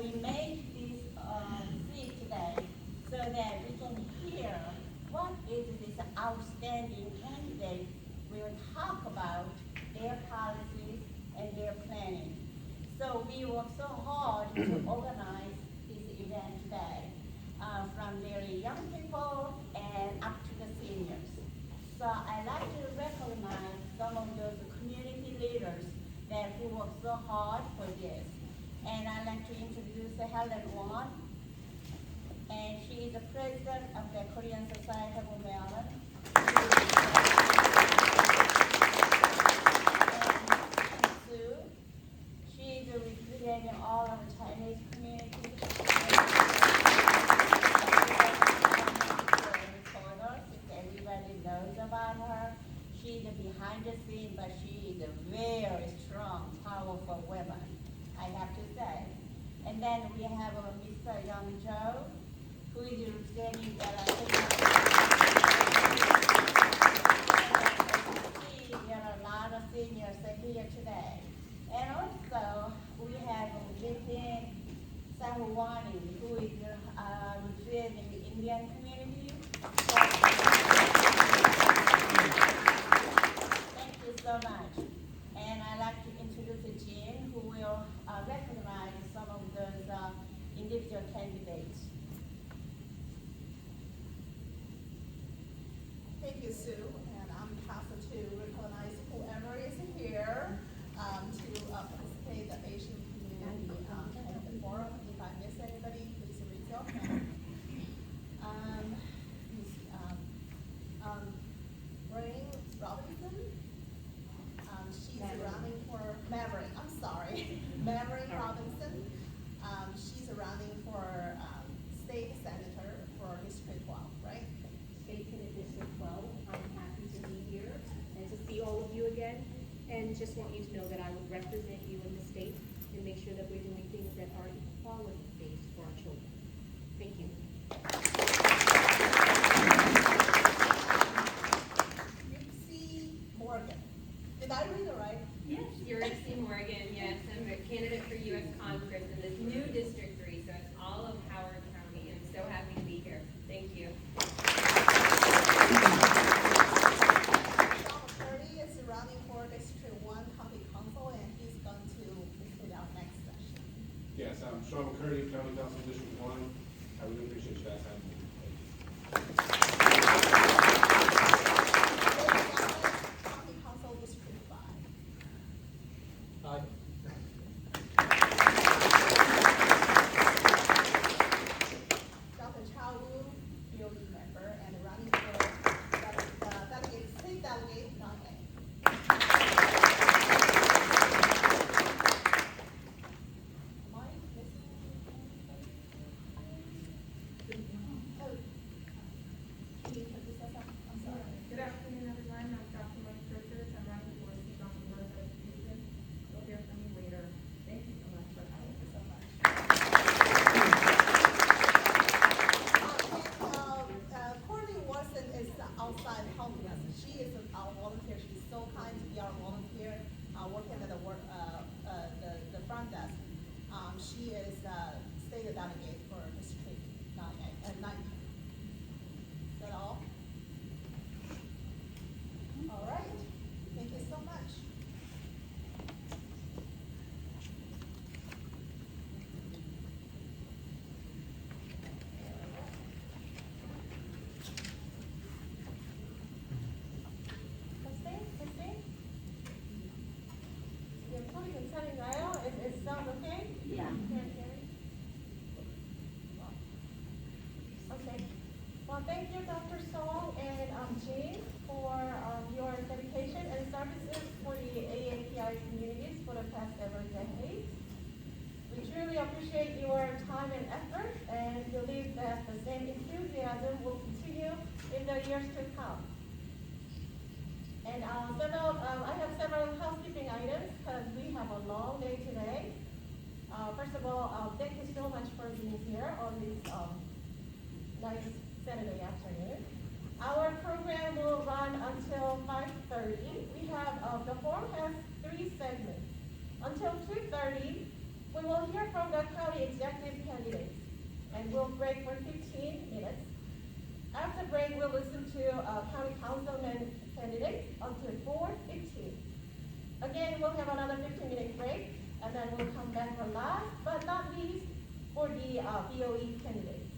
we made this seat today so that we can hear what is this outstanding candidate will talk about their policies and their planning. So we worked so hard to organize this event today, from very young people and up to the seniors. So I'd like to recognize some of those community leaders that who worked so hard for this. And I'd like to introduce Helen Won, and she is the president of the Korean Society of Maryland. And Sue, she is representing all of the Chinese community. Everybody knows about her. She's behind the scene, but she is a very strong, powerful woman, I have to say. And then we have Mr. Young Joe, who is representing the there are a lot of seniors here today. And also, we have Vipin Sahwani, who is representing the Indian community. Thank you so much. And I'd like to introduce Jean, who will recognize some of those individual candidates. Thank you, Sue, and I'm happy to recognize whoever is here to participate in the Asian community at the forum. If I miss anybody, please raise your hand. Rain Robinson, she's running for Maverick. I'm sorry, Maverick Robinson. She's running for state senator for District 12, right? State Senate District 12. I'm happy to be here and to see all of you again, and just want you to know that I will represent you in the state and make sure that we're doing things that are equality-based for our children. Thank you. Ripsy Morgan. Did I read it right? Yes, you're Ripsy Morgan. Yes, I'm a candidate for U.S. Congress in this new District 3, so it's all of Howard County. I'm so happy to be here. Thank you. Sean McCurdy is running for District 1 County Council, and he's going to lead our next session. Yes, I'm Sean McCurdy, County Council District 1. I really appreciate you guys having me. Thank you. County Council District 5. Hi. Dr. Chow Wu, BOE member, and running for delegate, state delegate, not A. Am I missing anybody? Oh. Can you say something? I'm sorry. Good afternoon, everyone. I'm Dr. Mike Richards. I'm running for seat on the Board of Education. You'll hear from me later. Thank you so much for having me. Courtney Watson is outside helping us. She is our volunteer. She's so kind to be our volunteer, working at the front desk. She is state delegate for District 9. Is that all? All right. Thank you so much. Christine? Your podium is setting now. It sounds okay? Yeah. Okay. Well, thank you, Dr. Song and Jean, for your dedication and services for the AAPI communities for the past several decades. We truly appreciate your time and effort and believe that the same enthusiasm will continue in the years to come. And I have several housekeeping items because we have a long day today. First of all, thank you so much for being here on this nice Saturday afternoon. Our program will run until 5:30. We have, the forum has 3 segments. Until 2:30, We will hear from the county executive candidates, and we'll break for 15 minutes. After break, we'll listen to county councilman candidates until 4:15. Again, we'll have another 15-minute break, and then we'll come back for last but not least for the BOE candidates.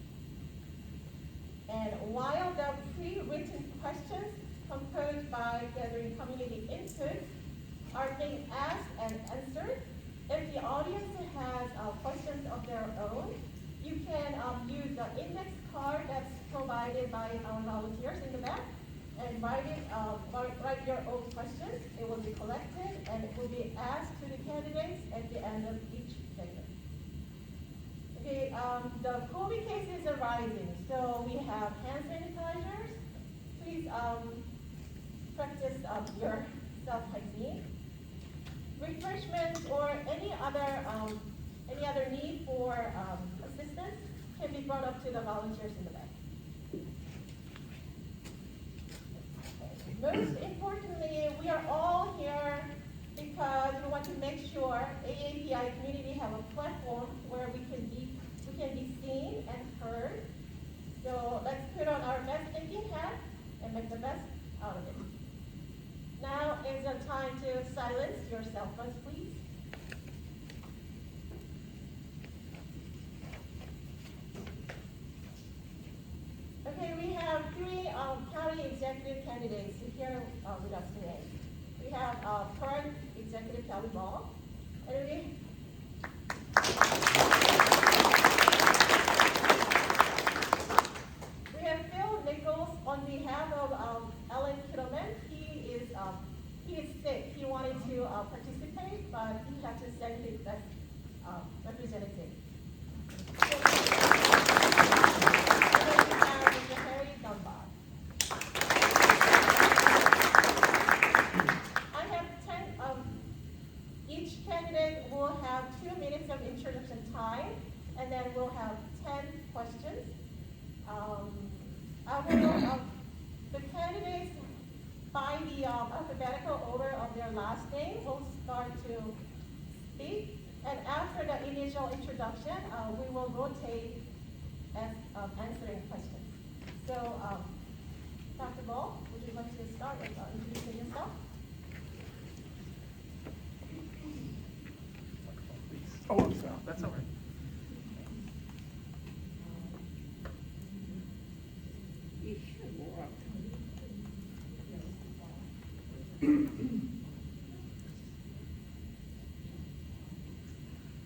And while the pre-written questions composed by gathering community input are being asked and answered, if the audience has questions of their own, you can use the index card that's provided by our volunteers in the back and write your own questions. It will be collected and it will be asked to the candidates at the end of each segment. Okay, the COVID cases are rising, so we have hand sanitizers. Please practice your self-hygiene. Refreshments or any other need for assistance can be brought up to the volunteers in the back. Most importantly, we are all here because we want to make sure AAPI community have a platform where we can be seen and heard. So let's put on our best thinking hat and make the best out of it. Now is the time to silence your cell phones, please. Okay, we have three county executive candidates here with us today. We have current executive Calvin Ball, and we have Phil Nichols on behalf of Ellen Kittleman. He is sick. He wanted to participate, but he had to send his best representative. I have 10 each candidate will have 2 minutes of introduction time, and then we'll have 10 questions. The candidates by the alphabetical order of their last name will start to speak, and after the initial introduction, we will rotate as answering questions. So, Dr. Ball, would you like to start with introducing yourself? Oh, I'm sorry. That's all right.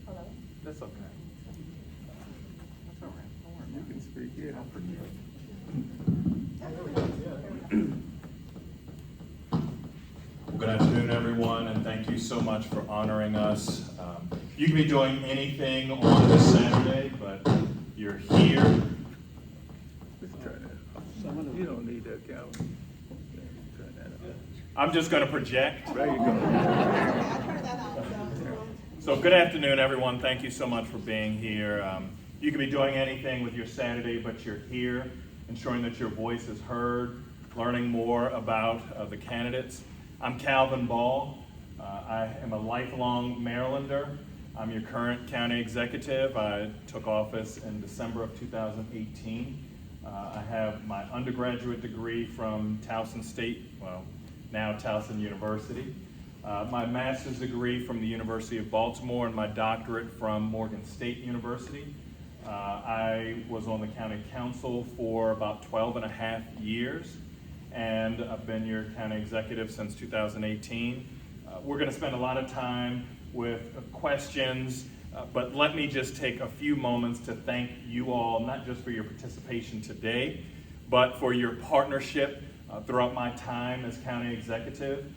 Hello. That's okay. That's all right. Don't worry. You can speak. Yeah, I'm pretty good. Well, good afternoon, everyone, and thank you so much for honoring us. You can be doing anything on this Saturday, but you're here. Let's try that. You don't need that, Calvin. Turn that up. I'm just going to project. There you go. So good afternoon, everyone. Thank you so much for being here. You can be doing anything with your Saturday, but you're here, ensuring that your voice is heard, learning more about the candidates. I'm Calvin Ball. I am a lifelong Marylander. I'm your current county executive. I took office in December of 2018. I have my undergraduate degree from Towson State, well, now Towson University. My master's degree from the University of Baltimore and my doctorate from Morgan State University. I was on the county council for about 12 and a half years, and I've been your county executive since 2018. We're going to spend a lot of time with questions, but let me just take a few moments to thank you all, not just for your participation today, but for your partnership throughout my time as county executive.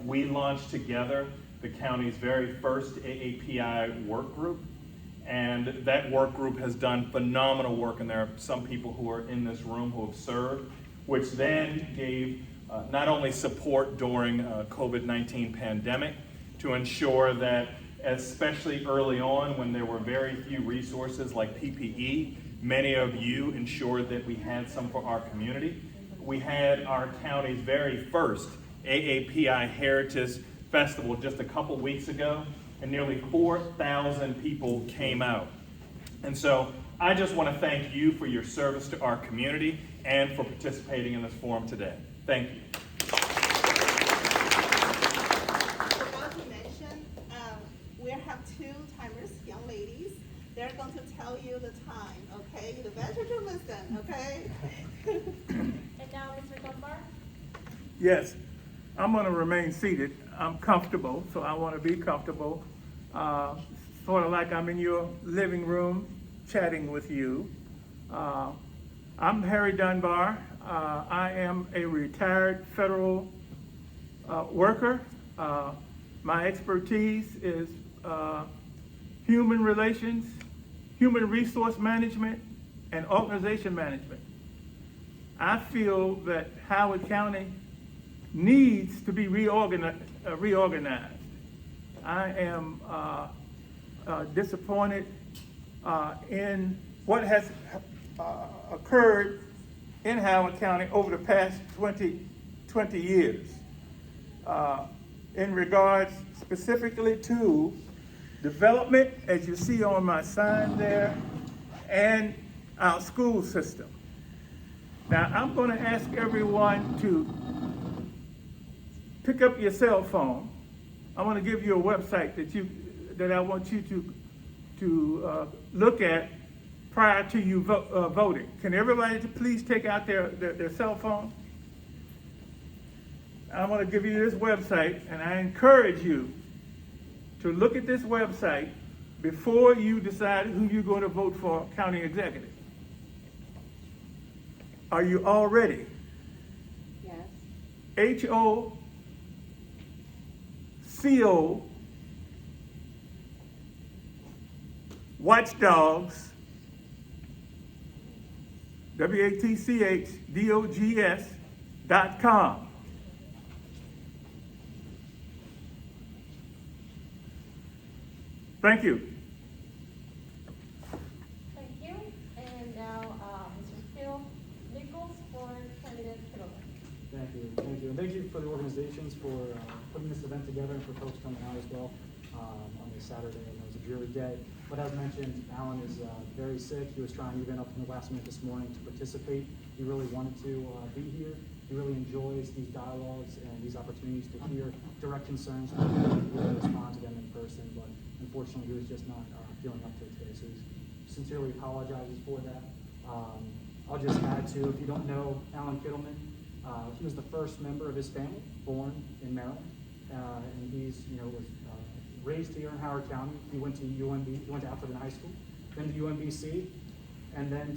We launched together the county's very first AAPI work group, and that work group has done phenomenal work, and there are some people who are in this room who have served, which then gave not only support during COVID-19 pandemic to ensure that, especially early on when there were very few resources like PPE, many of you ensured that we had some for our community. We had our county's very first AAPI Heritage Festival just a couple weeks ago, and nearly 4,000 people came out. And so I just want to thank you for your service to our community and for participating in this forum today. Thank you. Forgot to mention, we have two timers, young ladies. They're going to tell you the time, okay? You better to listen, okay? And now, Mr. Dunbar? Yes, I'm going to remain seated. I'm comfortable, so I want to be comfortable. Sort of like I'm in your living room chatting with you. I'm Harry Dunbar. I am a retired federal worker. My expertise is human relations, human resource management, and organization management. I feel that Howard County needs to be reorganized. I am disappointed in what has occurred in Howard County over the past 20 years in regards specifically to development, as you see on my sign there, and our school system. Now, I'm going to ask everyone to pick up your cell phone. I want to give you a website that I want you to look at prior to you voting. Can everybody please take out their cell phone? I'm going to give you this website, and I encourage you to look at this website before you decide who you're going to vote for county executive. Are you all ready? Yes. HOCO Watchdogs WATCHDOGS.com. Thank you. Thank you. And now, Mr. Phil Nichols for candidate Fiddler. Thank you, and thank you for the organizations for putting this event together and for folks coming out as well on this Saturday. And it was a dreary day, but as mentioned, Alan is very sick. He was trying even up in the last minute this morning to participate. He really wanted to be here. He really enjoys these dialogues and these opportunities to hear direct concerns from people and really respond to them in person, but unfortunately he was just not feeling up to it today, so he sincerely apologizes for that. I'll just add to, if you don't know Alan Kittleman, he was the first member of his family born in Maryland, and he's was raised here in Howard County. He went to UMB, he went to Atherton High School, then to UMBC, and then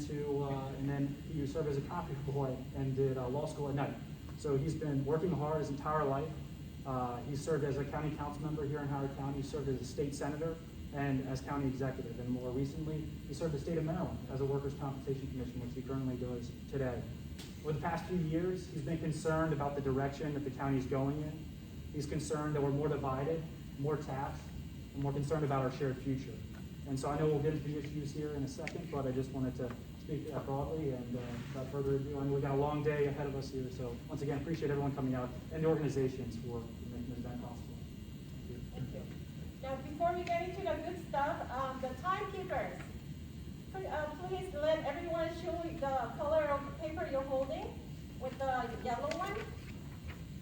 he served as a copy boy and did law school at night. So he's been working hard his entire life. He served as a county council member here in Howard County. He served as a state senator and as county executive. And more recently, he served the state of Maryland as a workers' compensation commission, which he currently does today. Over the past few years, he's been concerned about the direction that the county is going in. He's concerned that we're more divided, more taxed, and more concerned about our shared future. And so I know we'll get into the issues here in a second, but I just wanted to speak broadly, and without further ado, I know we've got a long day ahead of us here, so once again, appreciate everyone coming out and the organizations for making this event possible. Thank you. Now, before we get into the good stuff, the timekeepers, please let everyone show the color of paper you're holding with the yellow one.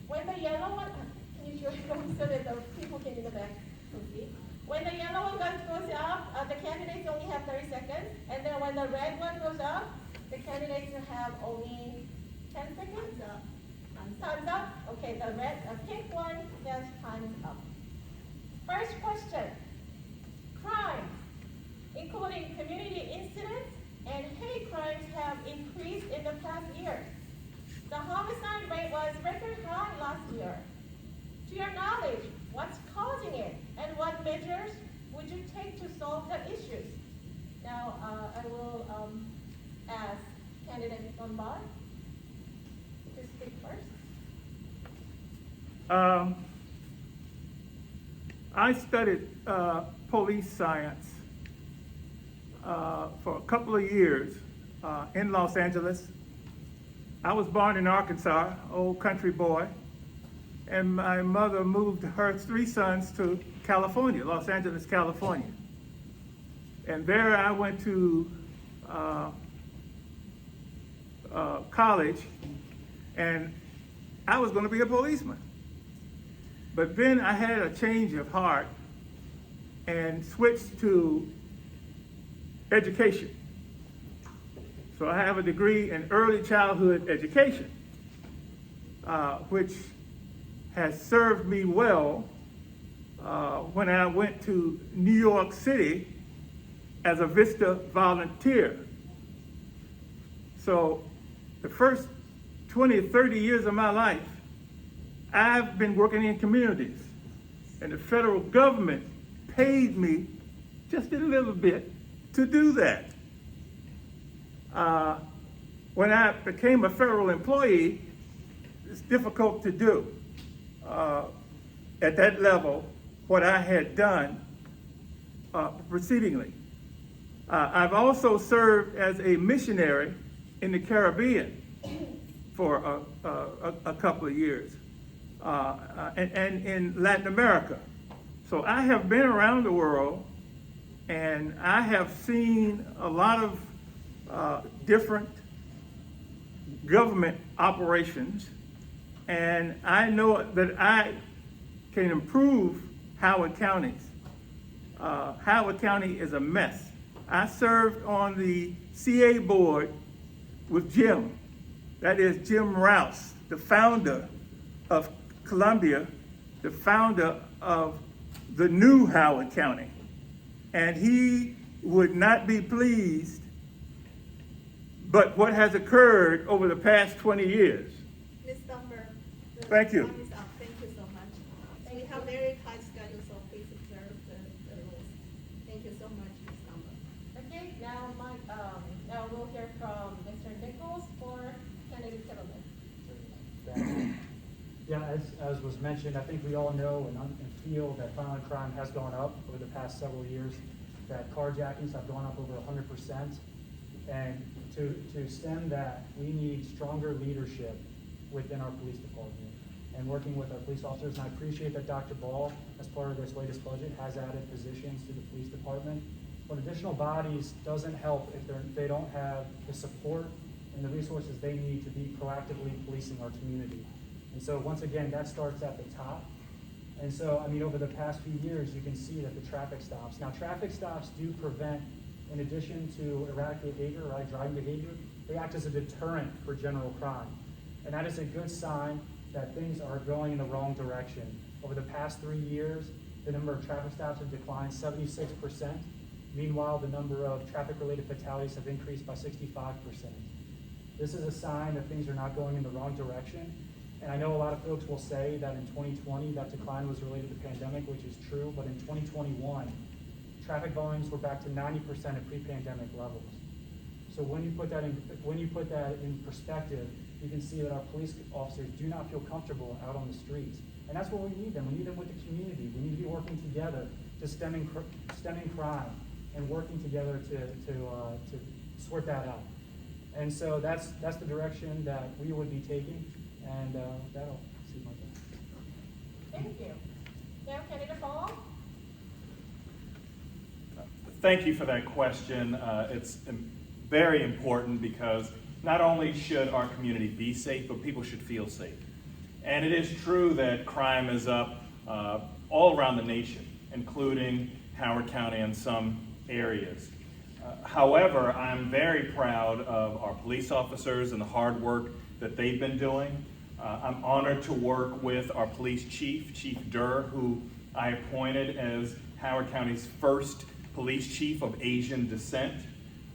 When the yellow one, can you show it so that the people can in the back can see? When the yellow one goes up, the candidates only have 30 seconds. And then when the red one goes up, the candidates have only 10 seconds. Time's up. Okay, the pink one says time's up. First question. Crime, including community incidents and hate crimes, have increased in the past year. The homicide rate was record high last year. To your knowledge, what's causing it, and what measures would you take to solve the issues? Now, I will ask candidate Dunbar to speak first. I studied police science for a couple of years in Los Angeles. I was born in Arkansas, old country boy, and my mother moved her 3 sons to California, Los Angeles, California. And there I went to college, and I was going to be a policeman. But then I had a change of heart and switched to education. So I have a degree in early childhood education, which has served me well when I went to New York City as a VISTA volunteer. So the first 20, 30 years of my life, I've been working in communities, and the federal government paid me just a little bit to do that. When I became a federal employee, it's difficult to do at that level what I had done precedingly. I've also served as a missionary in the Caribbean for a couple of years, and in Latin America. So I have been around the world, and I have seen a lot of different government operations, and I know that I can improve Howard County. Howard County is a mess. I served on the CA board with Jim. That is Jim Rouse, the founder of Columbia, the founder of the new Howard County. And he would not be pleased but what has occurred over the past 20 years. Ms. Dunbar. the Thank you. time is up. Thank you so much. We have very tight schedule, so please observe the rules. Thank you so much, Ms. Dunbar. Okay, now we'll hear from Mr. Nichols for Kennedy Tillman. Yeah, as was mentioned, I think we all know and feel that violent crime has gone up over the past several years, that carjackings have gone up over 100%. And to stem that, we need stronger leadership within our police department and working with our police officers. And I appreciate that Dr. Ball, as part of this latest budget, has added positions to the police department. But additional bodies doesn't help if they don't have the support and the resources they need to be proactively policing our community. And so once again, that starts at the top. And so, I mean, over the past few years, you can see that the traffic stops. Now, traffic stops do prevent, in addition to erratic behavior, right, driving behavior, they act as a deterrent for general crime. And that is a good sign that things are going in the wrong direction. Over the past 3 years, the number of traffic stops have declined 76%. Meanwhile, the number of traffic-related fatalities have increased by 65%. This is a sign that things are not going in the wrong direction. And I know a lot of folks will say that in 2020, that decline was related to the pandemic, which is true, but in 2021, traffic volumes were back to 90% of pre-pandemic levels. So when you put that in perspective, you can see that our police officers do not feel comfortable out on the streets. And that's what we need them. We need them with the community. We need to be working together to stemming crime and working together to sort that out. And so that's the direction that we would be taking. And that'll see my time. Thank you. Now, Kennedy Fall. Thank you for that question. It's very important because not only should our community be safe, but people should feel safe. And it is true that crime is up all around the nation, including Howard County and some areas. However, I'm very proud of our police officers and the hard work that they've been doing. I'm honored to work with our police chief, Chief Durr, who I appointed as Howard County's first police chief of Asian descent.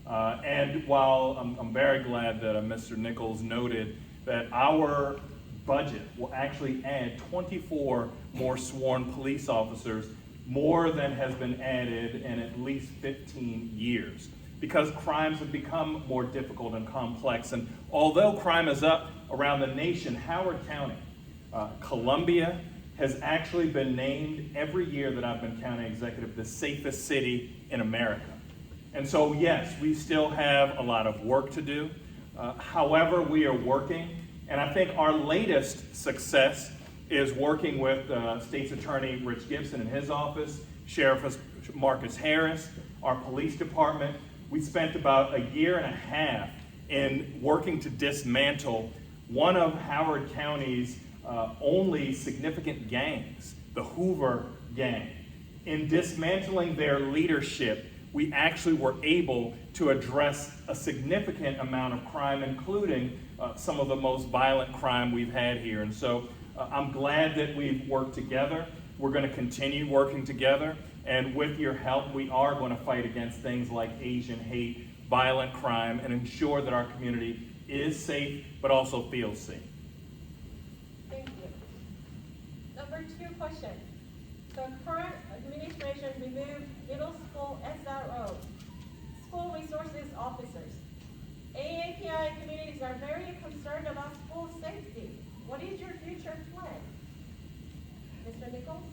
And while I'm very glad that Mr. Nichols noted that our budget will actually add 24 more sworn police officers, more than has been added in at least 15 years, because crimes have become more difficult and complex. And although crime is up around the nation, Howard County, Columbia, has actually been named every year that I've been county executive the safest city in America. And so yes, we still have a lot of work to do. However, we are working, and I think our latest success is working with State's Attorney Rich Gibson in his office, Sheriff Marcus Harris, our police department. We spent about a year and a half in working to dismantle one of Howard County's only significant gangs, the Hoover Gang. In dismantling their leadership, we actually were able to address a significant amount of crime, including some of the most violent crime we've had here. And so I'm glad that we've worked together. We're going to continue working together. And with your help, we are going to fight against things like Asian hate, violent crime, and ensure that our community is safe, but also feels safe. Thank you. Number 2 question. The current administration removed middle school SRO, school resources officers. AAPI communities are very concerned about school safety. What is your future plan? Mr. Nichols?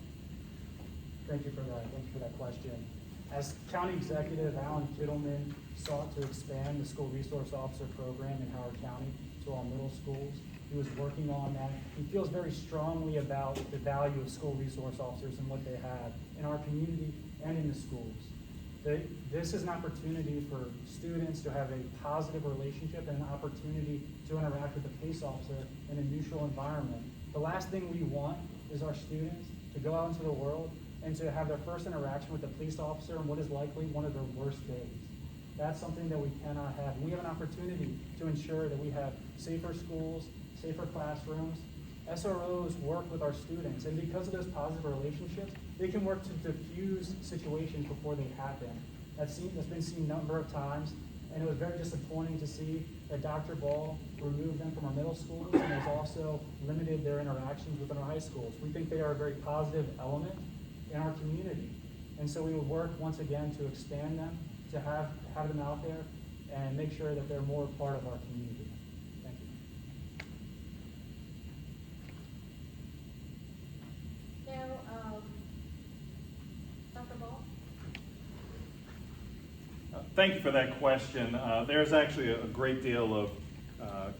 Thank you for that. Thank you for that question. As County Executive, Alan Kittleman sought to expand the School Resource Officer Program in Howard County to all middle schools. He was working on that. He feels very strongly about the value of school resource officers and what they have in our community and in the schools. This is an opportunity for students to have a positive relationship and an opportunity to interact with the police officer in a neutral environment. The last thing we want is our students to go out into the world and to have their first interaction with a police officer in what is likely one of their worst days. That's something that we cannot have. We have an opportunity to ensure that we have safer schools, safer classrooms. SROs work with our students, and because of those positive relationships, they can work to diffuse situations before they happen. That's been seen a number of times, and it was very disappointing to see that Dr. Ball removed them from our middle schools and has also limited their interactions within our high schools. We think they are a very positive element in our community. And so we would work once again to expand them, to have them out there and make sure that they're more part of our community. Thank you. Now, Dr. Ball? Thank you for that question. There's actually a great deal of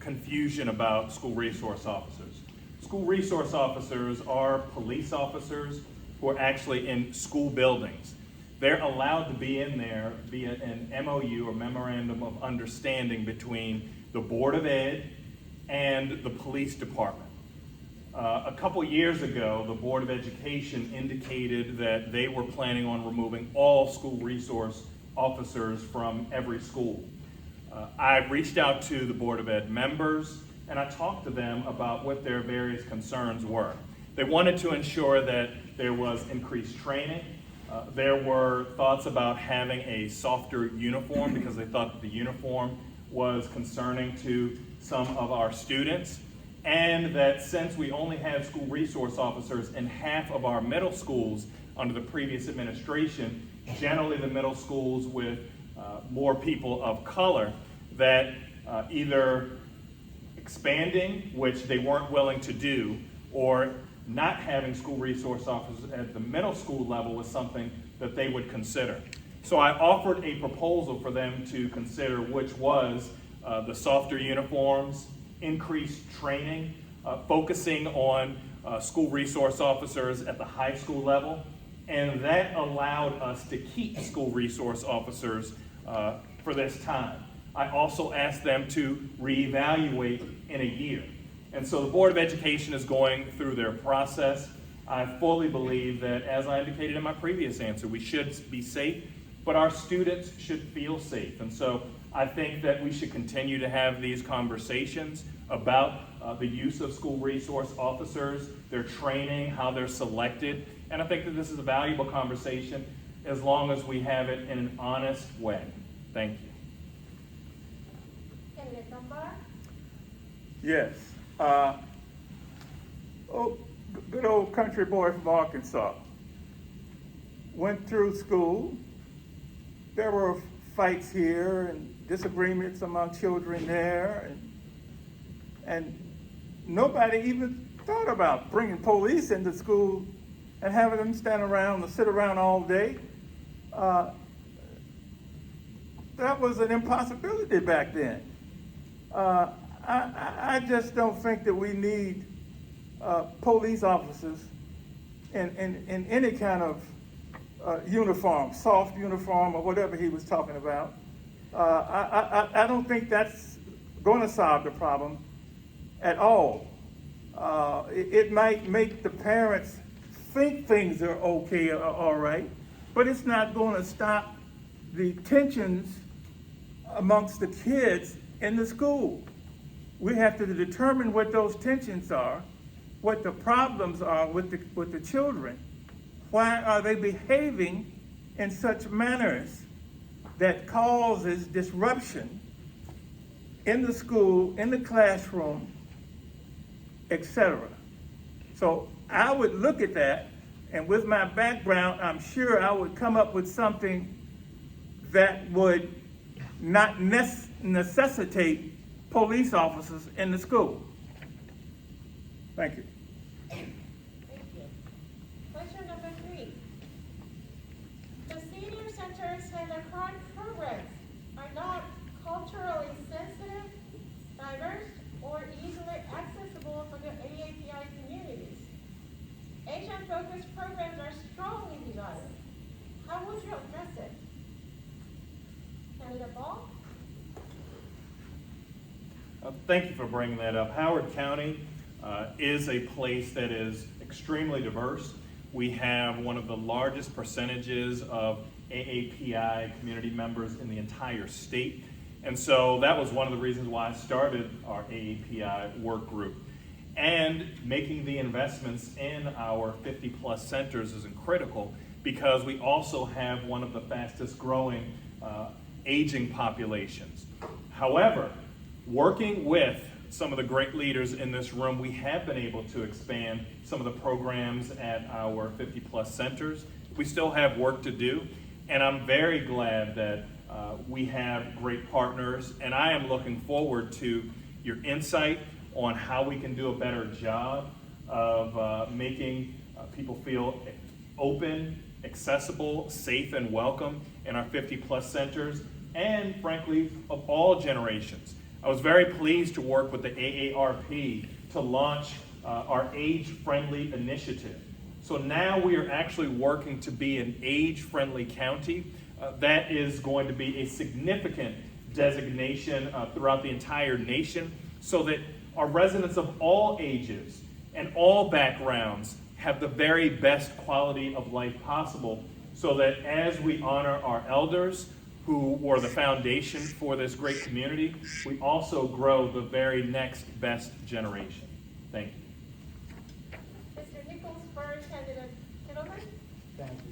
confusion about school resource officers. School resource officers are police officers who are actually in school buildings. They're allowed to be in there via an MOU, or Memorandum of Understanding, between the Board of Ed and the police department. A couple years ago, the Board of Education indicated that they were planning on removing all school resource officers from every school. I reached out to the Board of Ed members and I talked to them about what their various concerns were. They wanted to ensure that there was increased training. There were thoughts about having a softer uniform because they thought that the uniform was concerning to some of our students, and that since we only had school resource officers in half of our middle schools under the previous administration, generally the middle schools with more people of color, that either expanding, which they weren't willing to do, or not having school resource officers at the middle school level was something that they would consider. So I offered a proposal for them to consider, which was the softer uniforms, increased training, focusing on school resource officers at the high school level, and that allowed us to keep school resource officers for this time. I also asked them to reevaluate in a year. And so the Board of Education is going through their process. I fully believe that, as I indicated in my previous answer, we should be safe, but our students should feel safe. And so I think that we should continue to have these conversations about the use of school resource officers, their training, how they're selected. And I think that this is a valuable conversation as long as we have it in an honest way. Thank you. Candidate Dunbar? Yes. Good old country boy from Arkansas. Went through school. There were fights here and disagreements among children there, and nobody even thought about bringing police into school and having them stand around and sit around all day. That was an impossibility back then. I just don't think that we need police officers in any kind of uniform, soft uniform or whatever he was talking about. I don't think that's going to solve the problem at all. It might make the parents think things are okay or all right, but it's not going to stop the tensions amongst the kids in the school. We have to determine what those tensions are, what the problems are with the children. Why are they behaving in such manners that causes disruption in the school, in the classroom, etc. So I would look at that, and with my background, I'm sure I would come up with something that would not necessitate police officers in the school. Thank you. Thank you. Question number 3. The senior centers and the current programs are not culturally sensitive, diverse, or easily accessible for the AAPI communities. Asian-focused programs are strongly divided. How would you address it? Candidate Ball? Thank you for bringing that up. Howard County is a place that is extremely diverse. We have one of the largest percentages of AAPI community members in the entire state. And so that was one of the reasons why I started our AAPI work group. And making the investments in our 50-plus centers is critical because we also have one of the fastest growing aging populations. However, working with some of the great leaders in this room, we have been able to expand some of the programs at our 50-plus centers. We still have work to do, and I'm very glad that we have great partners, and I am looking forward to your insight on how we can do a better job of making people feel open, accessible, safe, and welcome in our 50-plus centers, and frankly, of all generations. I was very pleased to work with the AARP to launch our age-friendly initiative. So now we are actually working to be an age-friendly county. That is going to be a significant designation throughout the entire nation so that our residents of all ages and all backgrounds have the very best quality of life possible, so that as we honor our elders who were the foundation for this great community, we also grow the very next best generation. Thank you. Mr. Nichols for candidate Kittleman?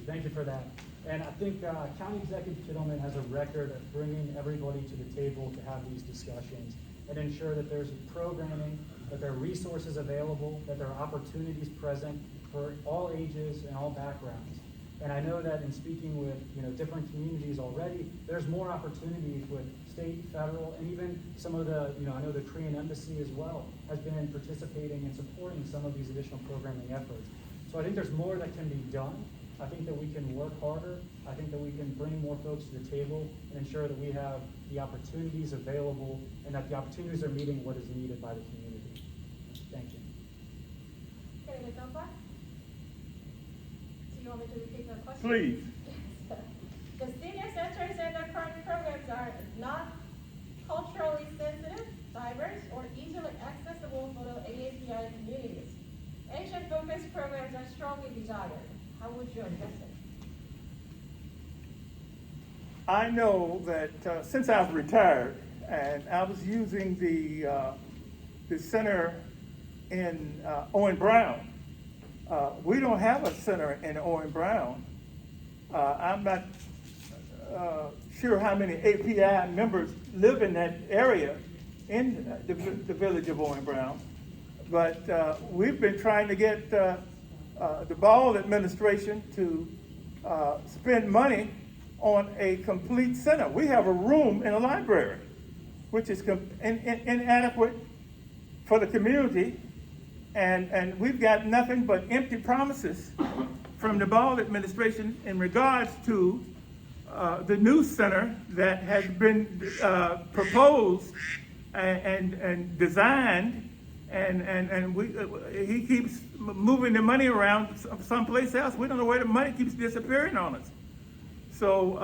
Thank you for that. And I think County Executive Kittleman has a record of bringing everybody to the table to have these discussions and ensure that there's programming, that there are resources available, that there are opportunities present for all ages and all backgrounds. And I know that in speaking with different communities already, there's more opportunities with state, federal, and even some of the, I know the Korean Embassy as well has been participating and supporting some of these additional programming efforts. So I think there's more that can be done. I think that we can work harder. I think that we can bring more folks to the table and ensure that we have the opportunities available and that the opportunities are meeting what is needed by the community. Thank you. Candidate Dunbar? Do you want me to repeat the question? Please. The senior centers and the current programs are not culturally sensitive, diverse, or easily accessible for the AAPI communities. Asian-focused programs are strongly desired. How would you address it? I know that since I've retired, and I was using the center in Owen Brown. We don't have a center in Owen Brown. I'm not sure how many API members live in that area in the village of Owen Brown, but we've been trying to get the Ball administration to spend money on a complete center. We have a room in a library, which is inadequate for the community, and we've got nothing but empty promises from the Ball administration in regards to the new center that has been proposed and designed and he keeps moving the money around someplace else. We don't know where the money keeps disappearing on us. So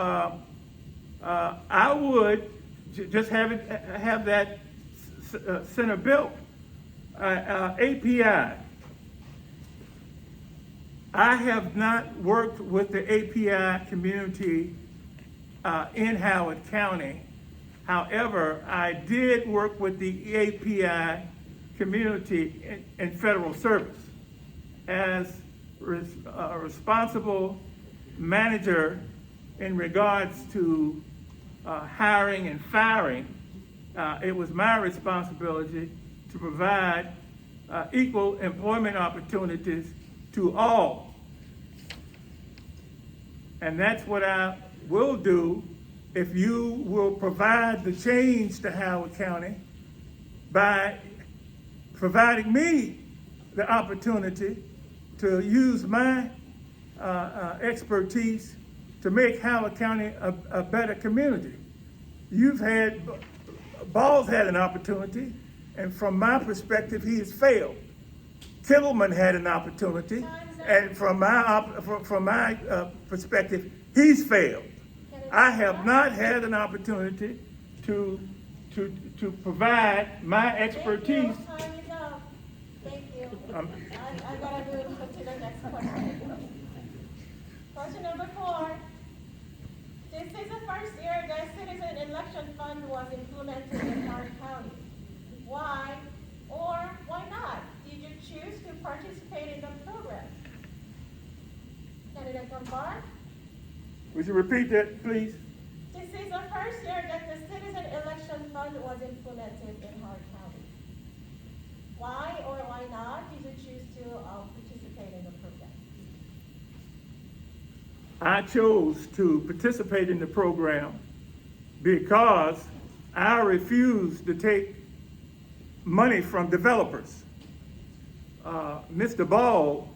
I would just have that center built. API. I have not worked with the API community in Howard County. However, I did work with the API community in federal service as a responsible manager in regards to hiring and firing. It was my responsibility to provide equal employment opportunities to all. And that's what I will do if you will provide the change to Howard County by providing me the opportunity to use my expertise to make Howard County a better community. Ball's had an opportunity, and from my perspective, he has failed. Tittleman had an opportunity, and from my perspective, he's failed. I have not had an opportunity to provide my expertise. Time is up. Thank you. I gotta move to the next question. Question number 4. This is the first year that Citizen Election Fund was implemented in Howard County. Why or why not did you choose to participate in the program? Candidate Dunbar? Would you repeat that, please? This is the first year that the Citizen Election Fund was implemented in Howard County. Why or why not did you choose to participate in the program? I chose to participate in the program because I refuse to take money from developers. Mr. Ball,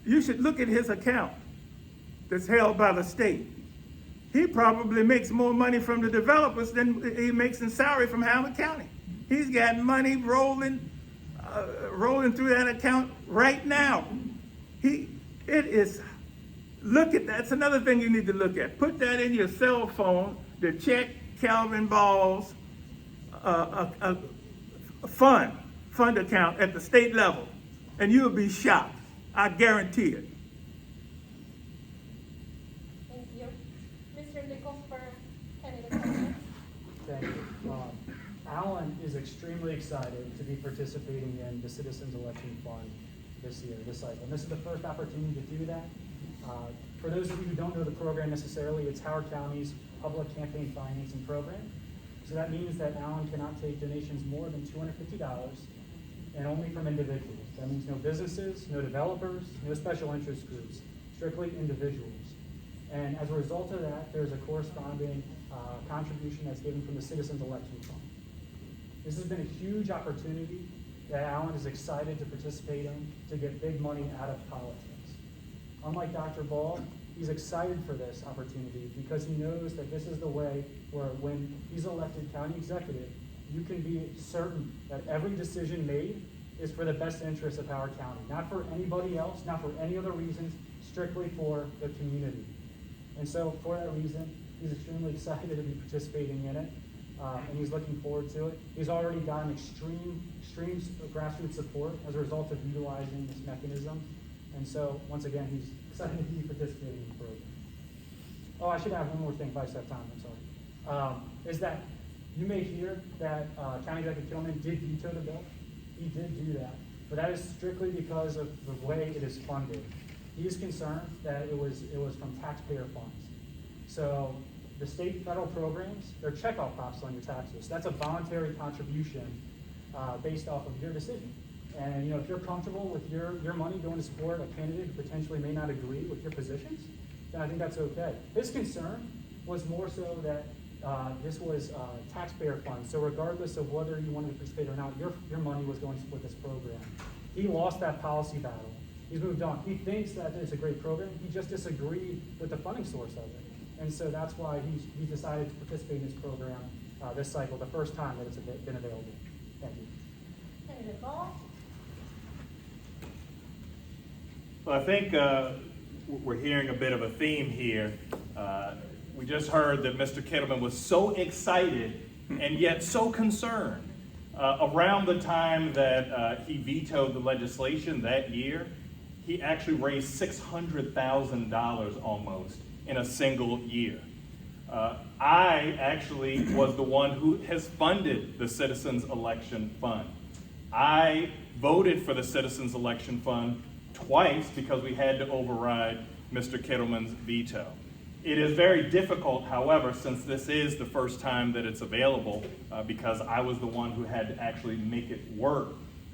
you should look at his account that's held by the state. He probably makes more money from the developers than he makes in salary from Howard County. He's got money rolling through that account right now. Look at that. That's another thing you need to look at. Put that in your cell phone to check Calvin Ball's fund account at the state level, and you'll be shocked. I guarantee it. Thank you. Mr. Nichols for candidate comment. Thank you. Alan is extremely excited to be participating in the Citizens Election Fund this year, this cycle. And this is the first opportunity to do that. For those of you who don't know the program necessarily, it's Howard County's public campaign financing program. So that means that Alan cannot take donations more than $250 and only from individuals. That means no businesses, no developers, no special interest groups, strictly individuals. And as a result of that, there's a corresponding contribution that's given from the Citizens Election Fund. This has been a huge opportunity that Alan is excited to participate in to get big money out of politics. Unlike Dr. Ball, he's excited for this opportunity because he knows that this is the way where when he's elected county executive, you can be certain that every decision made is for the best interest of Howard County, not for anybody else, not for any other reasons, strictly for the community. And so for that reason, he's extremely excited to be participating in it, and he's looking forward to it. He's already gotten extreme grassroots support as a result of utilizing this mechanism. And so, once again, he's excited to be participating in the program. Oh, I should add one more thing if I just have time, I'm sorry. Is that you may hear that County Executive Tillman did veto the bill. He did do that. But that is strictly because of the way it is funded. He is concerned that it was from taxpayer funds. So the state and federal programs, they're checkoff boxes on your taxes. That's a voluntary contribution based off of your decision. And if you're comfortable with your money going to support a candidate who potentially may not agree with your positions, then I think that's okay. His concern was more so that this was taxpayer funds. So regardless of whether you wanted to participate or not, your money was going to support this program. He lost that policy battle. He's moved on. He thinks that it's a great program. He just disagreed with the funding source of it. And so that's why he decided to participate in this program this cycle, the first time that it's been available. Thank you. Candidate Ball. Well, I think we're hearing a bit of a theme here. We just heard that Mr. Kittleman was so excited and yet so concerned. Around the time that he vetoed the legislation that year, he actually raised $600,000 almost in a single year. I actually was the one who has funded the Citizens Election Fund. I voted for the Citizens Election Fund twice because we had to override Mr. Kittleman's veto. It is very difficult, however, since this is the first time that it's available, because I was the one who had to actually make it work,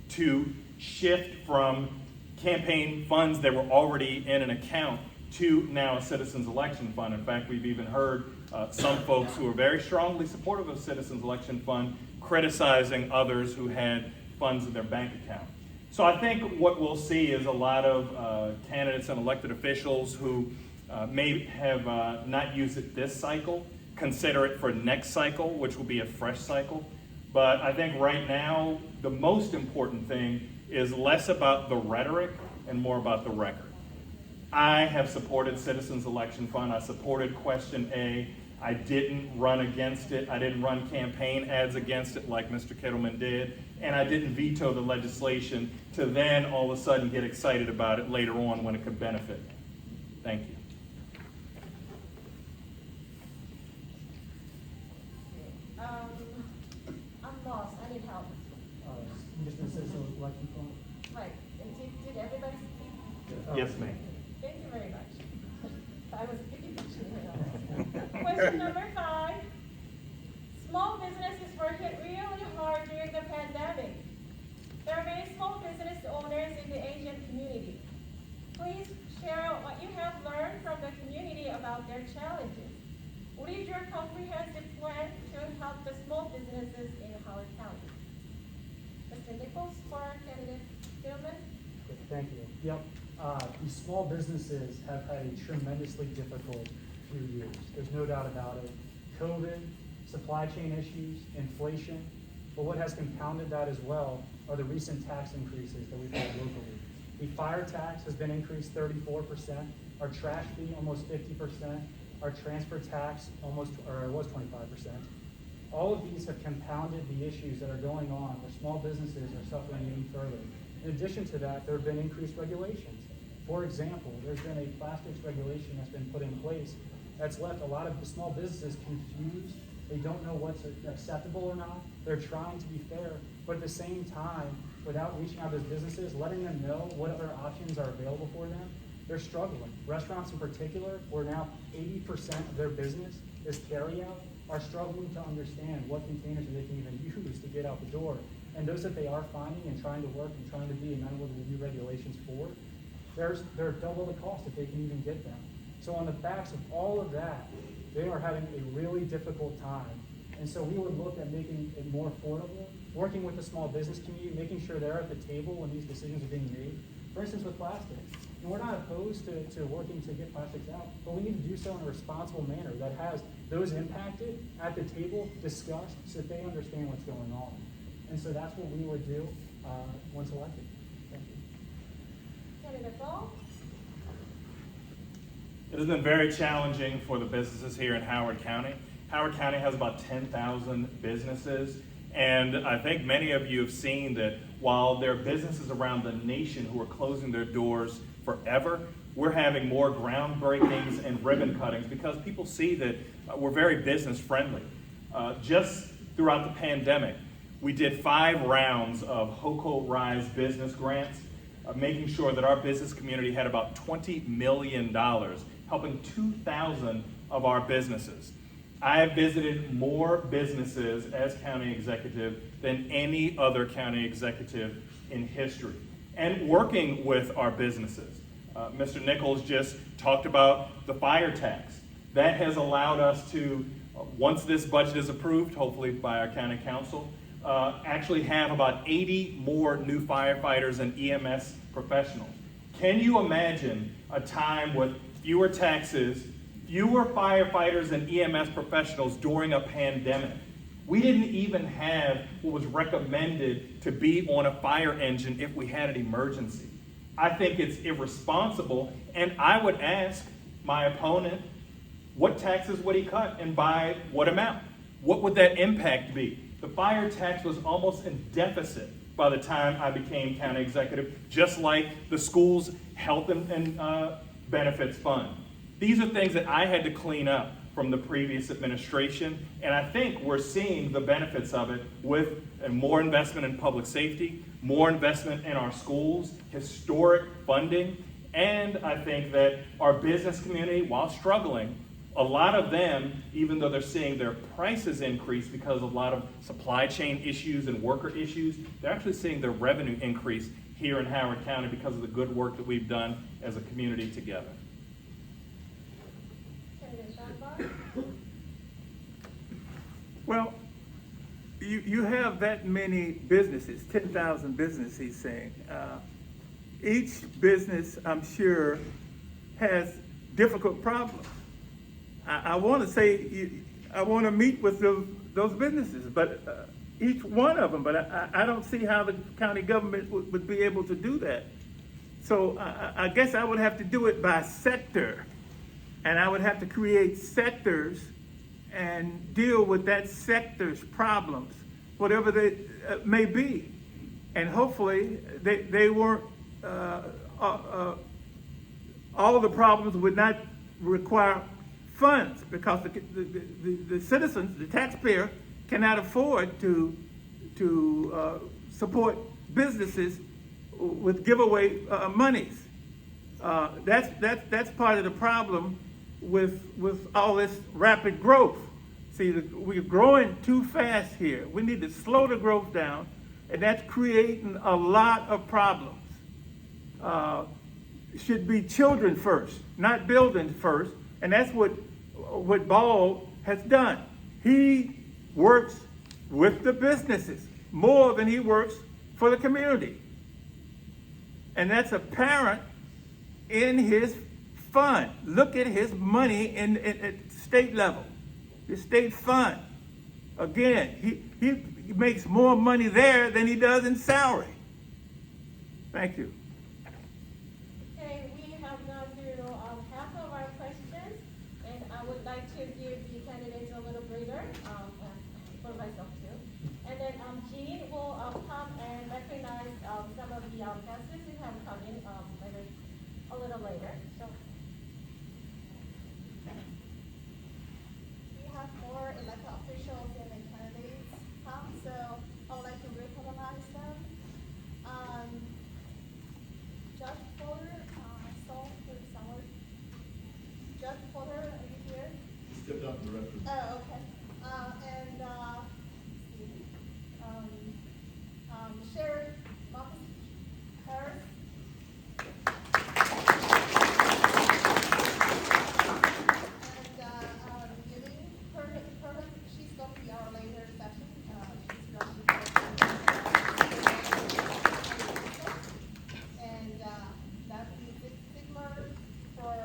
to shift from campaign funds that were already in an account to now a Citizens Election Fund. In fact, we've even heard some folks who are very strongly supportive of Citizens Election Fund criticizing others who had funds in their bank account. So I think what we'll see is a lot of candidates and elected officials who may have not used it this cycle, consider it for next cycle, which will be a fresh cycle. But I think right now, the most important thing is less about the rhetoric and more about the record. I have supported Citizens Election Fund. I supported Question A. I didn't run against it. I didn't run campaign ads against it like Mr. Kittleman did. And I didn't veto the legislation to then all of a sudden get excited about it later on when it could benefit me. Thank you. I'm lost. I need help. Michigan Citizens Election Fund. Right. And did everybody speak? Yes, ma'am. Thank you very much. I was picking Question number 5. Small businesses were hit really hard during the pandemic. There are many small business owners in the Asian community. Please share what you have learned from the community about their challenges. What is your comprehensive plan to help the small businesses in Howard County? Mr. Nichols for candidate Gilman. Thank you. Yep. These small businesses have had a tremendously difficult few years. There's no doubt about it. COVID, supply chain issues, inflation, but what has compounded that as well are the recent tax increases that we've had locally. The fire tax has been increased 34%, our trash fee almost 50%, our transfer tax it was 25%. All of these have compounded the issues that are going on where small businesses are suffering even further. In addition to that, there have been increased regulations. For example, there's been a plastics regulation that's been put in place that's left a lot of the small businesses confused. They don't know what's acceptable or not. They're trying to be fair, but at the same time, without reaching out to those businesses, letting them know what other options are available for them, they're struggling. Restaurants in particular, where now 80% of their business is carry-out, are struggling to understand what containers they can even use to get out the door. And those that they are finding and trying to work and trying to be amenable to the new regulations for, they're double the cost if they can even get them. So on the backs of all of that, they are having a really difficult time. And so we would look at making it more affordable, working with the small business community, making sure they're at the table when these decisions are being made. For instance, with plastics. And we're not opposed to working to get plastics out, but we need to do so in a responsible manner that has those impacted at the table discussed so that they understand what's going on. And so that's what we would do once elected. Thank you. Candidate Ball. It has been very challenging for the businesses here in Howard County. Howard County has about 10,000 businesses, and I think many of you have seen that while there are businesses around the nation who are closing their doors forever, we're having more groundbreakings and ribbon cuttings because people see that we're very business friendly. Just throughout the pandemic, we did 5 rounds of HOCO Rise business grants, making sure that our business community had about $20 million, helping 2,000 of our businesses. I have visited more businesses as county executive than any other county executive in history. And working with our businesses. Mr. Nichols just talked about the fire tax. That has allowed us to, once this budget is approved, hopefully by our county council, actually have about 80 more new firefighters and EMS professionals. Can you imagine a time with fewer taxes, fewer firefighters and EMS professionals during a pandemic? We didn't even have what was recommended to be on a fire engine if we had an emergency. I think it's irresponsible, and I would ask my opponent, what taxes would he cut and by what amount? What would that impact be? The fire tax was almost in deficit by the time I became county executive, just like the school's health and benefits fund. These are things that I had to clean up from the previous administration, and I think we're seeing the benefits of it with more investment in public safety, more investment in our schools, historic funding, and I think that our business community, while struggling, a lot of them, even though they're seeing their prices increase because of a lot of supply chain issues and worker issues, they're actually seeing their revenue increase here in Howard County because of the good work that we've done as a community together. Candidate Dunbar? Well, you have that many businesses, 10,000 businesses, he's saying. Each business, I'm sure, has difficult problems. I want to say, I want to meet with those businesses, but each one of them, but I don't see how the county government would be able to do that. So I guess I would have to do it by sector, and I would have to create sectors and deal with that sector's problems, whatever they may be. And hopefully they weren't, all the problems would not require funds, because the citizens, the taxpayer, cannot afford to support businesses with giveaway monies. That's part of the problem with all this rapid growth. See, we're growing too fast here. We need to slow the growth down, and that's creating a lot of problems. Should be children first, not buildings first, and that's what Ball has done. He works with the businesses more than he works for the community. And that's apparent in his fund. Look at his money at state level, the state fund. Again, he makes more money there than he does in salary. Thank you. Okay, we have gone through half of our questions, and I would like to give the candidates a little breather, for myself too. And then Jean will come and recognize some of the candidates who have come in a little later. So We have more elected officials and the candidates come, so I would like to recognize them. Judge Porter, Judge Porter, are you here? Stepped out in the restroom. Oh, okay. Sheriff Marcus Harris. And Yulin Perman, she's going to be our later session. She's and that's the Sigmar for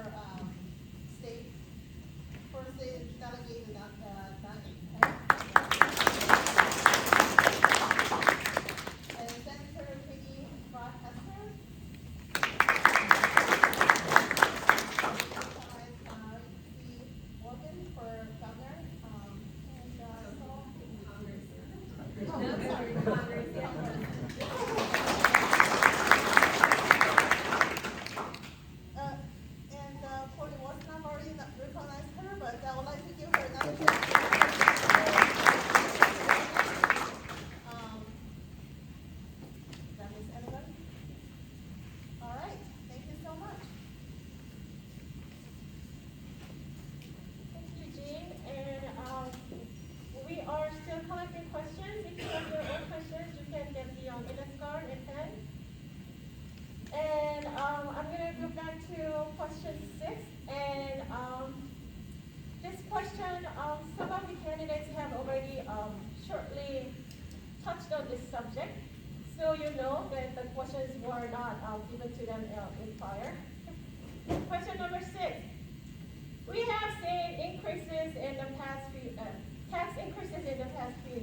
state delegated and Senator Peggy Brock Hester. Morgan for governor, for the Washington, I've already recognized her, but I would like to give her another chance. That is everybody? All right, thank you so much. thank you, Jean. And we are still collecting questions. If you have your own questions, you can get the index card and pen. And I'm gonna go back to question 6. And this question, some of the candidates have already shortly touched on this subject. So you know that the questions were not given to them in prior. Question number 6. We have seen increases in the past few, tax increases in the past few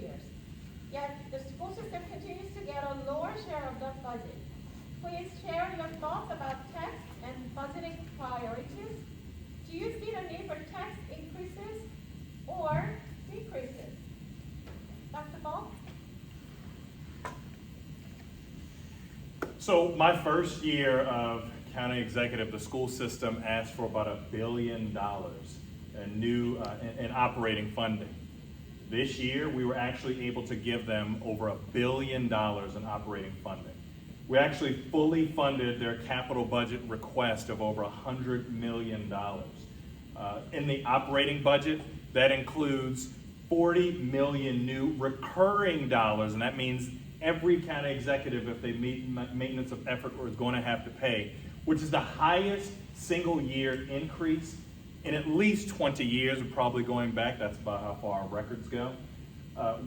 So my first year of county executive, the school system asked for about $1 billion in new in operating funding. This year, we were actually able to give them over $1 billion in operating funding. We actually fully funded their capital budget request of over $100 million. In the operating budget, that includes 40 million new recurring dollars, and that means every county executive, if they meet maintenance of effort, is going to have to pay, which is the highest single year increase in at least 20 years, probably going back. That's about how far our records go.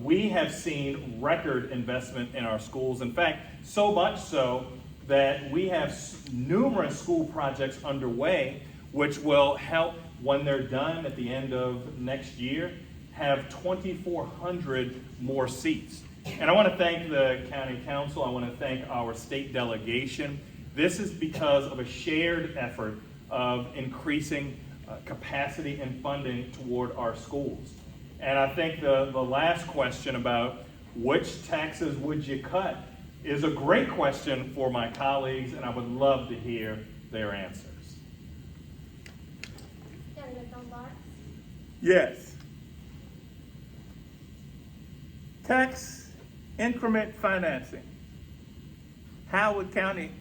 We have seen record investment in our schools. In fact, so much so that we have numerous school projects underway, which will help, when they're done at the end of next year, have 2,400 more seats. And I want to thank the county council. I want to thank our state delegation. This is because of a shared effort of increasing capacity and funding toward our schools. And I think the last question about which taxes would you cut is a great question for my colleagues, and I would love to hear their answers. Candidate Dunbar? Yes. Tax increment financing. Howard County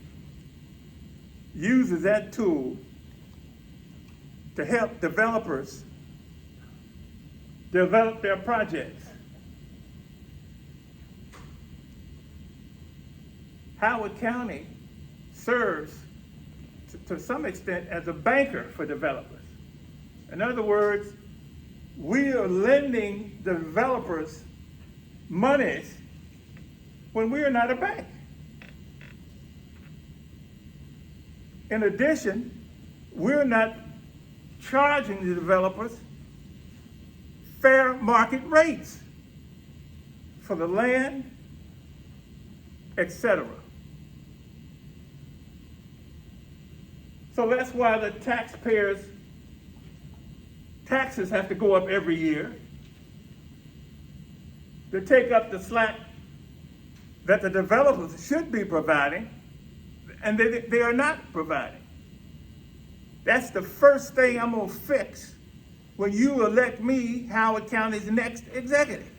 uses that tool to help developers develop their projects. Howard County serves to some extent as a banker for developers. In other words, we are lending developers monies when we are not a bank. In addition, we're not charging the developers fair market rates for the land, etc. So that's why the taxpayers' taxes have to go up every year to take up the slack that the developers should be providing, and they are not providing. That's the first thing I'm gonna fix when you elect me Howard County's next executive.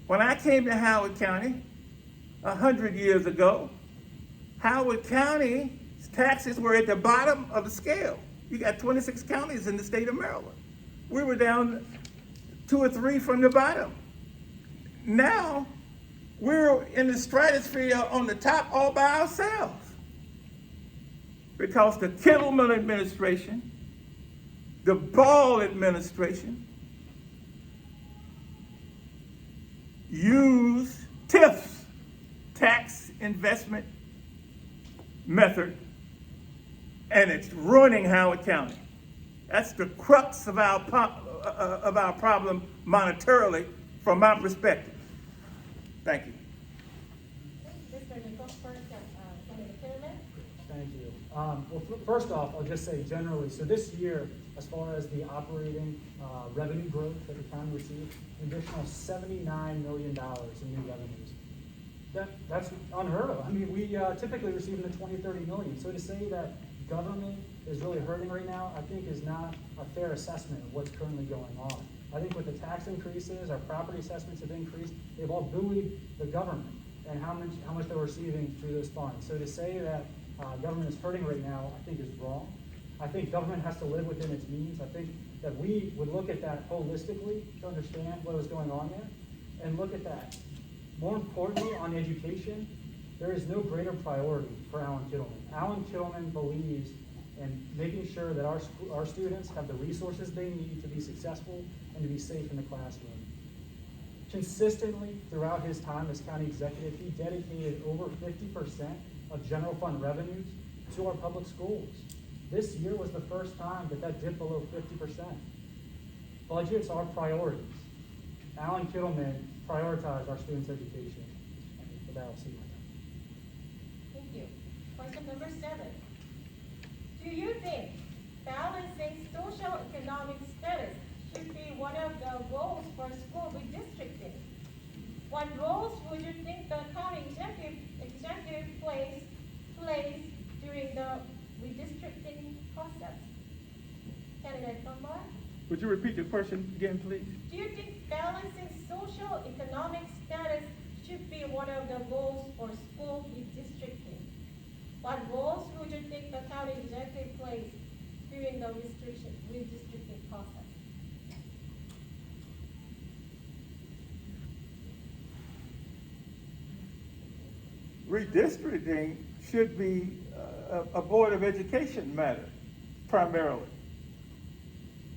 When I came to Howard County 100 years ago, Howard County's taxes were at the bottom of the scale. You got 26 counties in the state of Maryland. We were down 2 or 3 from the bottom. Now, we're in the stratosphere on the top all by ourselves. Because the Kittleman administration, the Ball administration, used TIF's tax investment method, and it's ruining Howard County. That's the crux of our problem monetarily, from my perspective. Thank you. Mr. Nichols first, Candidate Kinnaman? Thank you. Well, first off, I'll just say generally, so this year, as far as the operating revenue growth that the county received, an additional $79 million in new revenues. That's unheard of. I mean, we typically receive in the 20, 30 million. So to say that government is really hurting right now, I think is not a fair assessment of what's currently going on. I think with the tax increases, our property assessments have increased, they've all buoyed the government and how much they're receiving through those funds. So to say that government is hurting right now, I think is wrong. I think government has to live within its means. I think that we would look at that holistically to understand what was going on there and look at that. More importantly, on education, there is no greater priority for Alan Kittleman. Alan Kittleman believes in making sure that our students have the resources they need to be successful and to be safe in the classroom. Consistently throughout his time as county executive, he dedicated over 50% of general fund revenues to our public schools. This year was the first time that dipped below 50%. Budgets are priorities. Alan Kittleman prioritized our students' education. And with that, I'll see you. Thank you. Question number 7. Do you think balancing social-economic status should be one of the goals for school redistricting? What roles would you think the county executive the redistricting process? Candidate Dunbar? Would you repeat the question again, please? Do you think balancing social economic status should be one of the goals for school redistricting? What roles would you think the county executive plays during the redistricting process? Redistricting should be a Board of Education matter, primarily.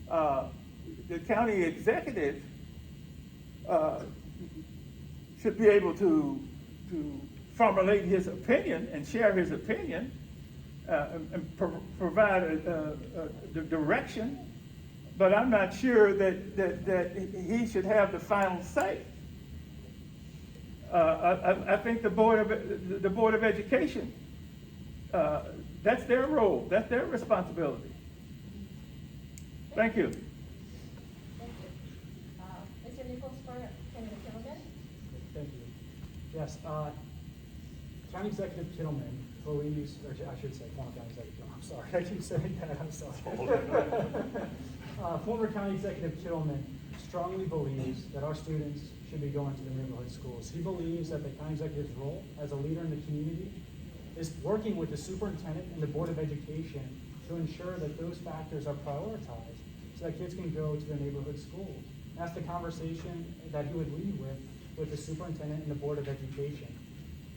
The county executive should be able to formulate his opinion and share his opinion and provide the direction, but I'm not sure that he should have the final say. I think the Board of Education, that's their role, that's their responsibility. Thank you. Thank you. Mr. Nichols for Candidate Kittleman? Thank you. Yes, County Executive Kittleman believes, or I should say, former County Executive Kittleman, I'm sorry, I keep saying that, I'm sorry. Former County Executive Kittleman strongly believes that our students should be going to the neighborhood schools. He believes that the county executive's role as a leader in the community is working with the superintendent and the Board of Education to ensure that those factors are prioritized so that kids can go to the neighborhood schools. That's the conversation that he would lead with the superintendent and the Board of Education.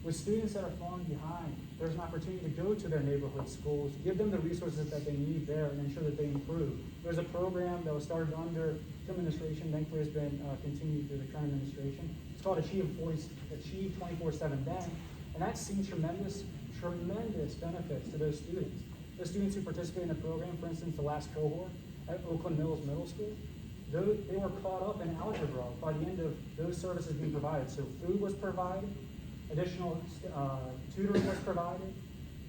With students that are falling behind, there's an opportunity to go to their neighborhood schools, give them the resources that they need there, and ensure that they improve. There's a program that was started under the administration, thankfully has been continued through the current administration. It's called Achieve 24/7 Then, and that's seen tremendous benefits to those students. The students who participate in the program, for instance, the last cohort at Oakland Mills Middle School, they were caught up in algebra by the end of those services being provided. So food was provided, additional tutoring was provided.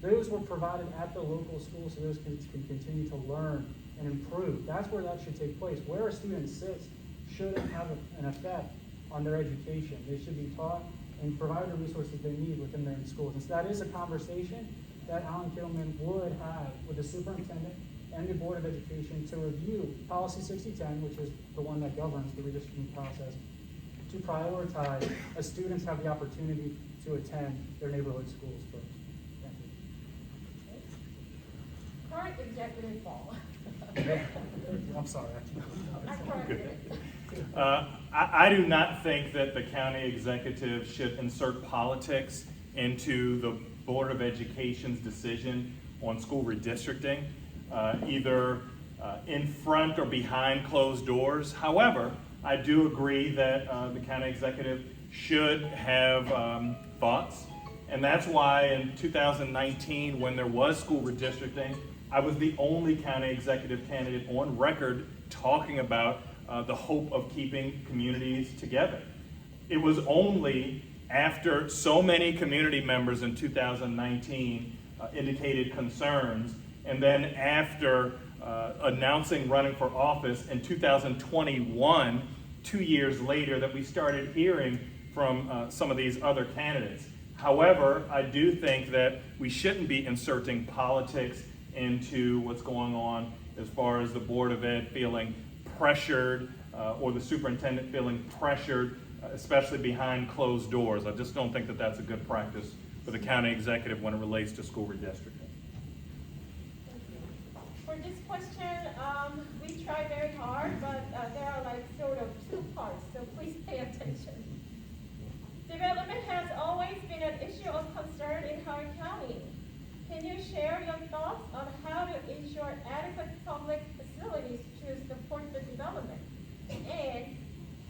Those were provided at the local school so those kids can continue to learn and improve. That's where that should take place. Where a student sits shouldn't have an effect on their education. They should be taught and provided the resources they need within their schools. And so that is a conversation that Alan Kittleman would have with the superintendent and the Board of Education to review Policy 6010, which is the one that governs the redistricting process, to prioritize as students have the opportunity to attend their neighborhood schools first. Thank you. Current executive fall. I'm sorry. I corrected it. I do not think that the county executive should insert politics into the Board of Education's decision on school redistricting, either in front or behind closed doors. However, I do agree that the county executive should have thoughts, and that's why in 2019, when there was school redistricting, I was the only county executive candidate on record talking about the hope of keeping communities together. It was only after so many community members in 2019 indicated concerns, and then after announcing running for office in 2021, 2 years later, that we started hearing from some of these other candidates. However, I do think that we shouldn't be inserting politics into what's going on as far as the Board of Ed feeling pressured or the superintendent feeling pressured, especially behind closed doors. I just don't think that that's a good practice for the county executive when it relates to school redistricting. For this question, we try very hard, but there are like sort of two parts, so please pay attention. Development has always been an issue of concern in Howard County. Can you share your thoughts on how to ensure adequate public facilities to support the development? And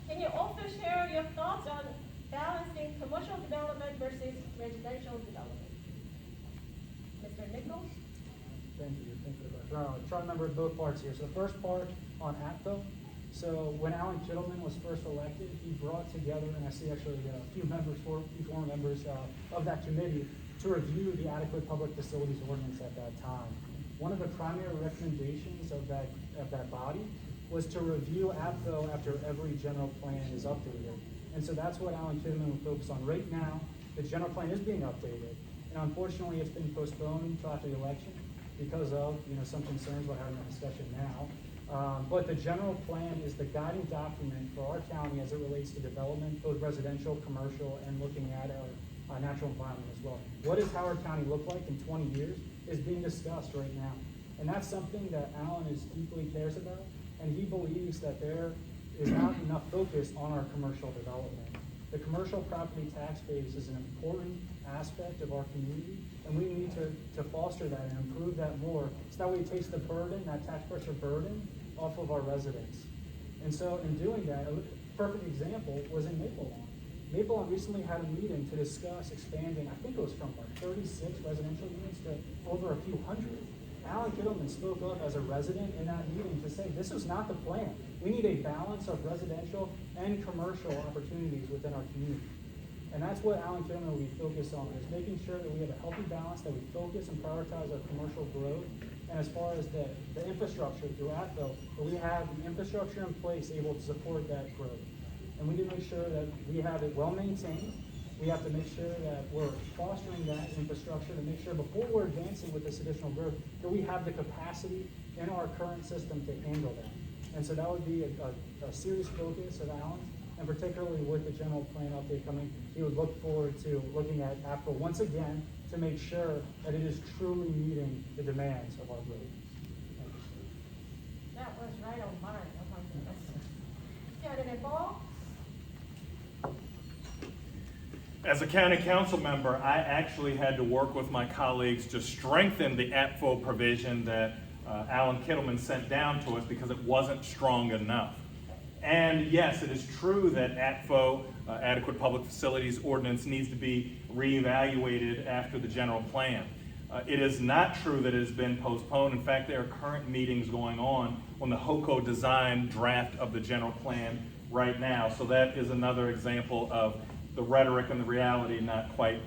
can you also share your thoughts on balancing commercial development versus residential development? Mr. Nichols? Thank you for the question. I'll try to remember both parts here. So the first part on APTO. So when Alan Kittleman was first elected, he brought together, and I see actually a few former members of that committee to review the adequate public facilities ordinance at that time. One of the primary recommendations of that body was to review APTO after every general plan is updated. And so that's what Alan Kittleman will focus on. Right now, the general plan is being updated. And unfortunately, it's been postponed until after the election because of, some concerns about having that discussion now. But the general plan is the guiding document for our county as it relates to development, both residential, commercial, and looking at our natural environment as well. What does Howard County look like in 20 years is being discussed right now. And that's something that Alan is deeply cares about, and he believes that there is not enough focus on our commercial development. The commercial property tax base is an important aspect of our community, and we need to foster that and improve that more, so that way it takes the burden, that tax pressure burden, off of our residents. And so in doing that, a perfect example was in Maple Lawn. Maple Lawn recently had a meeting to discuss expanding, I think it was from like 36 residential units to over a few hundred. Alan Kittleman spoke up as a resident in that meeting to say, this is not the plan. We need a balance of residential and commercial opportunities within our community. And that's what Alan Kittleman will be focused on, is making sure that we have a healthy balance, that we focus and prioritize our commercial growth. And as far as the infrastructure through ATVO, that we have the infrastructure in place able to support that growth. And we need to make sure that we have it well maintained. We have to make sure that we're fostering that infrastructure to make sure before we're advancing with this additional growth, that we have the capacity in our current system to handle that. And so that would be a serious focus of Alan's, and particularly with the general plan update coming, he would look forward to looking at APCO once again to make sure that it is truly meeting the demands of our growth. Thank you. That was right on mine, oh my goodness. Candidate Ball? As a county council member, I actually had to work with my colleagues to strengthen the APFO provision that Alan Kittleman sent down to us because it wasn't strong enough. And yes, it is true that APFO, Adequate Public Facilities Ordinance, needs to be reevaluated after the general plan. It is not true that it has been postponed. In fact, there are current meetings going on the HOCO design draft of the general plan right now. So that is another example of the rhetoric and the reality not quite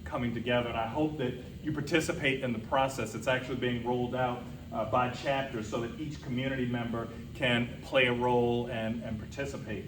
coming together. And I hope that you participate in the process. It's actually being rolled out by chapters so that each community member can play a role and participate.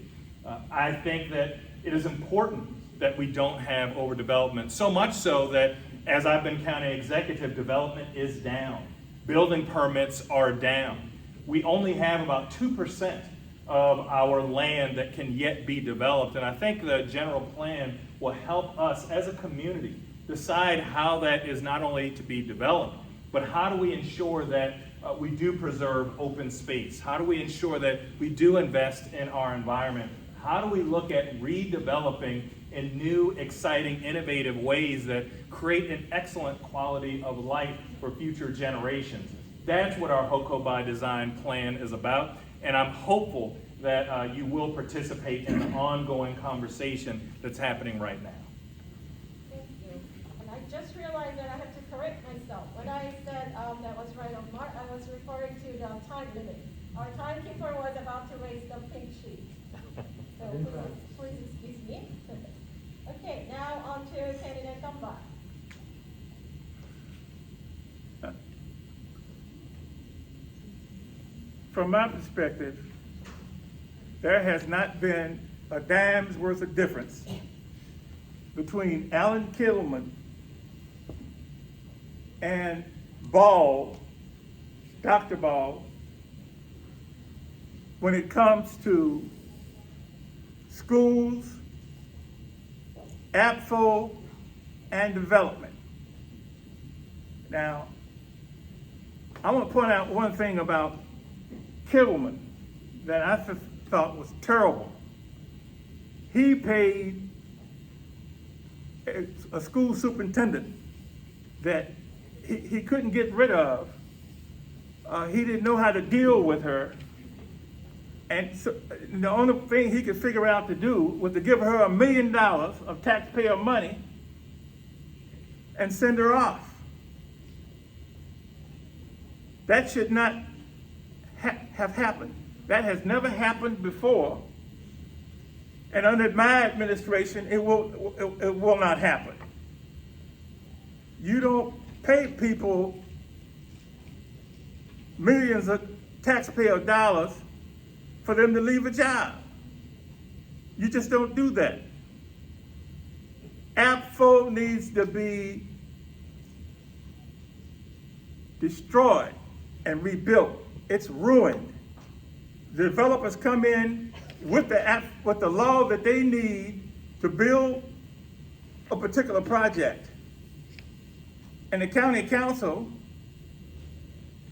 I think that it is important that we don't have overdevelopment, so much so that as I've been county executive, development is down. Building permits are down. We only have about 2% of our land that can yet be developed. And I think the general plan will help us as a community decide how that is not only to be developed, but how do we ensure that we do preserve open space? How do we ensure that we do invest in our environment? How do we look at redeveloping in new, exciting, innovative ways that create an excellent quality of life for future generations? That's what our HOCO by Design plan is about. And I'm hopeful that you will participate in the ongoing conversation that's happening right now. Thank you. And I just realized that I have to correct myself. When I said that was right on mark, I was referring to the time limit. Our timekeeper was about to raise the pink sheet. So please excuse me. Okay, now on to candidate Dunbar. From my perspective, there has not been a dime's worth of difference between Alan Kittleman and Ball, Dr. Ball, when it comes to schools, APFO, and development. Now, I want to point out one thing about Kittleman that I thought was terrible. He paid a school superintendent that he couldn't get rid of. He didn't know how to deal with her. And so the only thing he could figure out to do was to give her $1 million of taxpayer money and send her off. That should not have happened. That has never happened before. And under my administration, it will not happen. You don't pay people millions of taxpayer dollars for them to leave a job. You just don't do that. APFO needs to be destroyed and rebuilt. It's ruined. The developers come in with the law that they need to build a particular project. And the county council,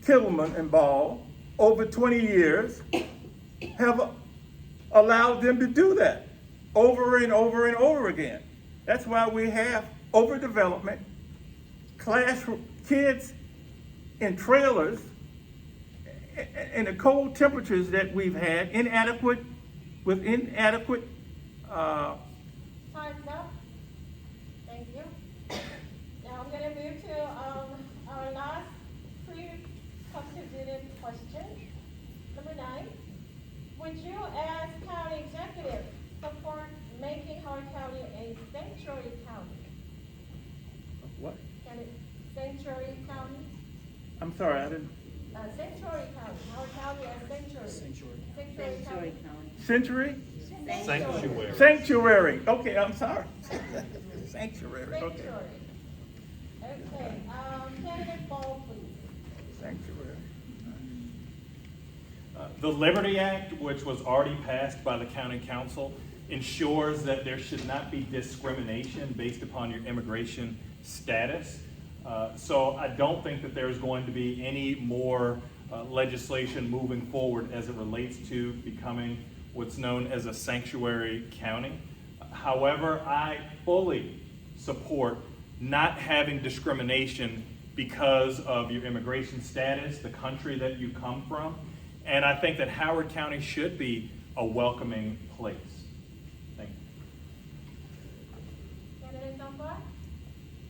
Kittleman and Ball, over 20 years, have allowed them to do that over and over and over again. That's why we have overdevelopment, kids in trailers, and the cold temperatures that we've had, inadequate. Time's up. Thank you. Now I'm gonna move to, our last pre-constituted question. Number 9. Would you, as county executive, support making Howard County a sanctuary county? What? Sanctuary county? I'm sorry, I didn't. Sanctuary county, Howard County as sanctuary. Sanctuary county. Century? Sanctuary. Sanctuary. Okay, I'm sorry. Sanctuary. Okay. Sanctuary. Okay, candidate Ball, please. Sanctuary. The Liberty Act, which was already passed by the county council, ensures that there should not be discrimination based upon your immigration status. So I don't think that there's going to be any more legislation moving forward as it relates to becoming what's known as a sanctuary county. However, I fully support not having discrimination because of your immigration status, the country that you come from, and I think that Howard County should be a welcoming place. Thank you. Candidate Dunbar?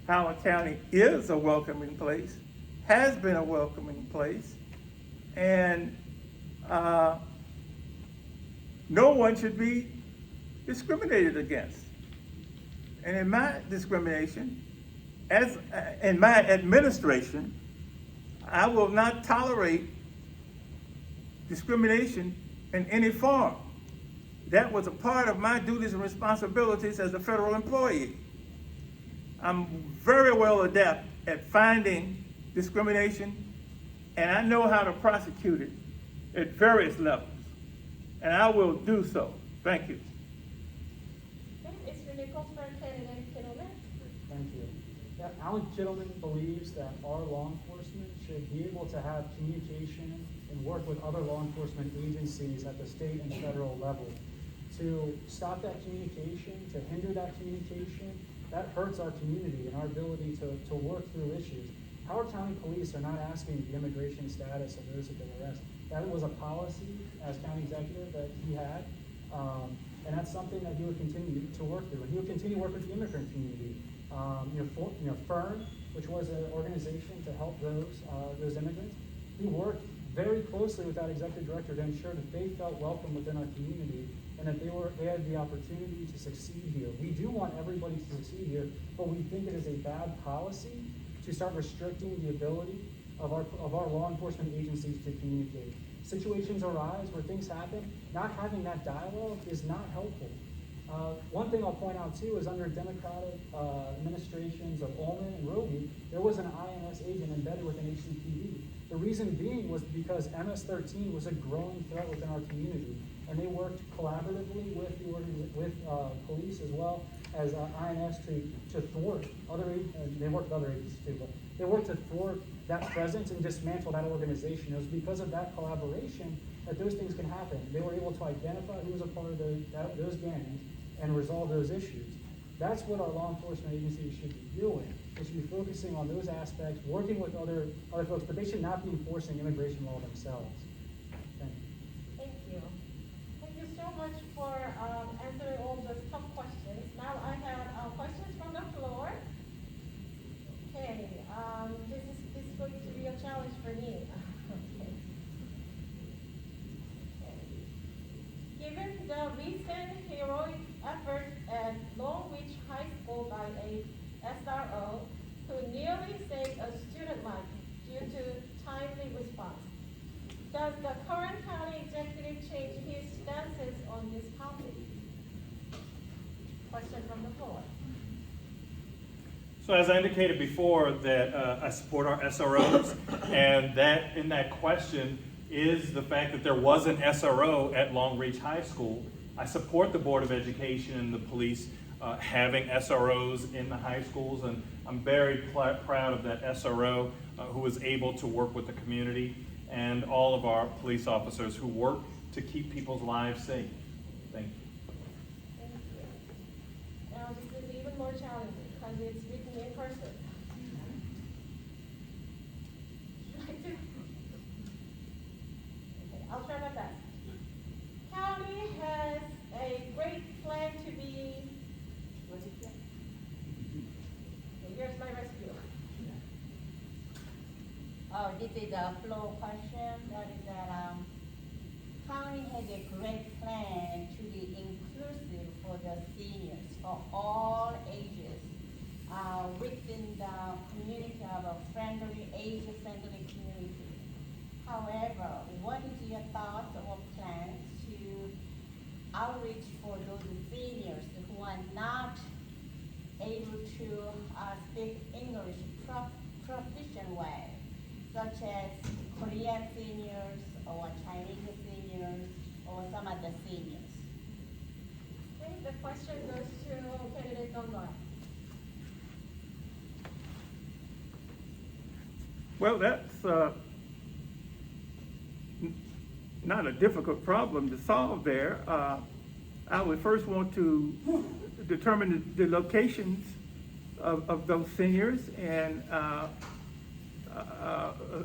Howard County is a welcoming place, has been a welcoming place, and no one should be discriminated against. And in my discrimination, in my administration, I will not tolerate discrimination in any form. That was a part of my duties and responsibilities as a federal employee. I'm very well adept at finding discrimination, and I know how to prosecute it at various levels, and I will do so. Thank you. Okay, it's the Nichols for candidate Kittleman. Thank you. Yeah, Alan Kittleman believes that our law enforcement should be able to have communication and work with other law enforcement agencies at the state and federal level to stop that communication, to hinder that communication. That hurts our community and our ability to work through issues. Howard County Police are not asking the immigration status of those who've been arrested. That was a policy as county executive that he had, and that's something that he would continue to work through. And he would continue to work with the immigrant community. FERN, which was an organization to help those immigrants, he worked very closely with that executive director to ensure that they felt welcome within our community and that they had the opportunity to succeed here. We do want everybody to succeed here, but we think it is a bad policy to start restricting the ability of our law enforcement agencies to communicate. Situations arise where things happen. Not having that dialogue is not helpful. One thing I'll point out too is under Democratic administrations of Ullman and Roby, there was an INS agent embedded within HCPD. The reason being was because MS-13 was a growing threat within our community, and they worked collaboratively with police as well as INS to thwart other. They worked with other agencies too, but they worked to thwart that presence and dismantle that organization. It was because of that collaboration that those things can happen. They were able to identify who was a part of those gangs and resolve those issues. That's what our law enforcement agencies should be doing. They should be focusing on those aspects, working with other folks, but they should not be enforcing immigration law themselves. Thank you. Thank you. Thank you so much for answering all those tough questions. Now I have questions from the floor. Okay, this is going to be a challenge for me. Okay. Given the recent heroic effort at Long Beach High School by a SRO who nearly saved a student life due to timely response, does the current county executive change his stances on this topic? Question from the floor. So as I indicated before, that I support our SROs, and that in that question is the fact that there was an SRO at Long Reach High School. I support the Board of Education and the police having SROs in the high schools, and I'm very proud of that SRO who was able to work with the community and all of our police officers who work to keep people's lives safe. Thank you. Thank you. Now, this is even more challenging because it's written in person. Okay, I'll try my best. County has a great plan to be, what's it say? Okay, here's my rescue. Oh, this is a flow question, that is that, county has a great plan to be inclusive for the seniors, for all ages, within the community of a friendly, age-friendly community. However, what is your thoughts or plans to outreach for those seniors who are not able to speak English proficient way, such as Korean seniors or Chinese seniors or some other seniors? Okay, the question goes to candidate Dunbar. Well, that's not a difficult problem to solve there. I would first want to determine the locations of those seniors and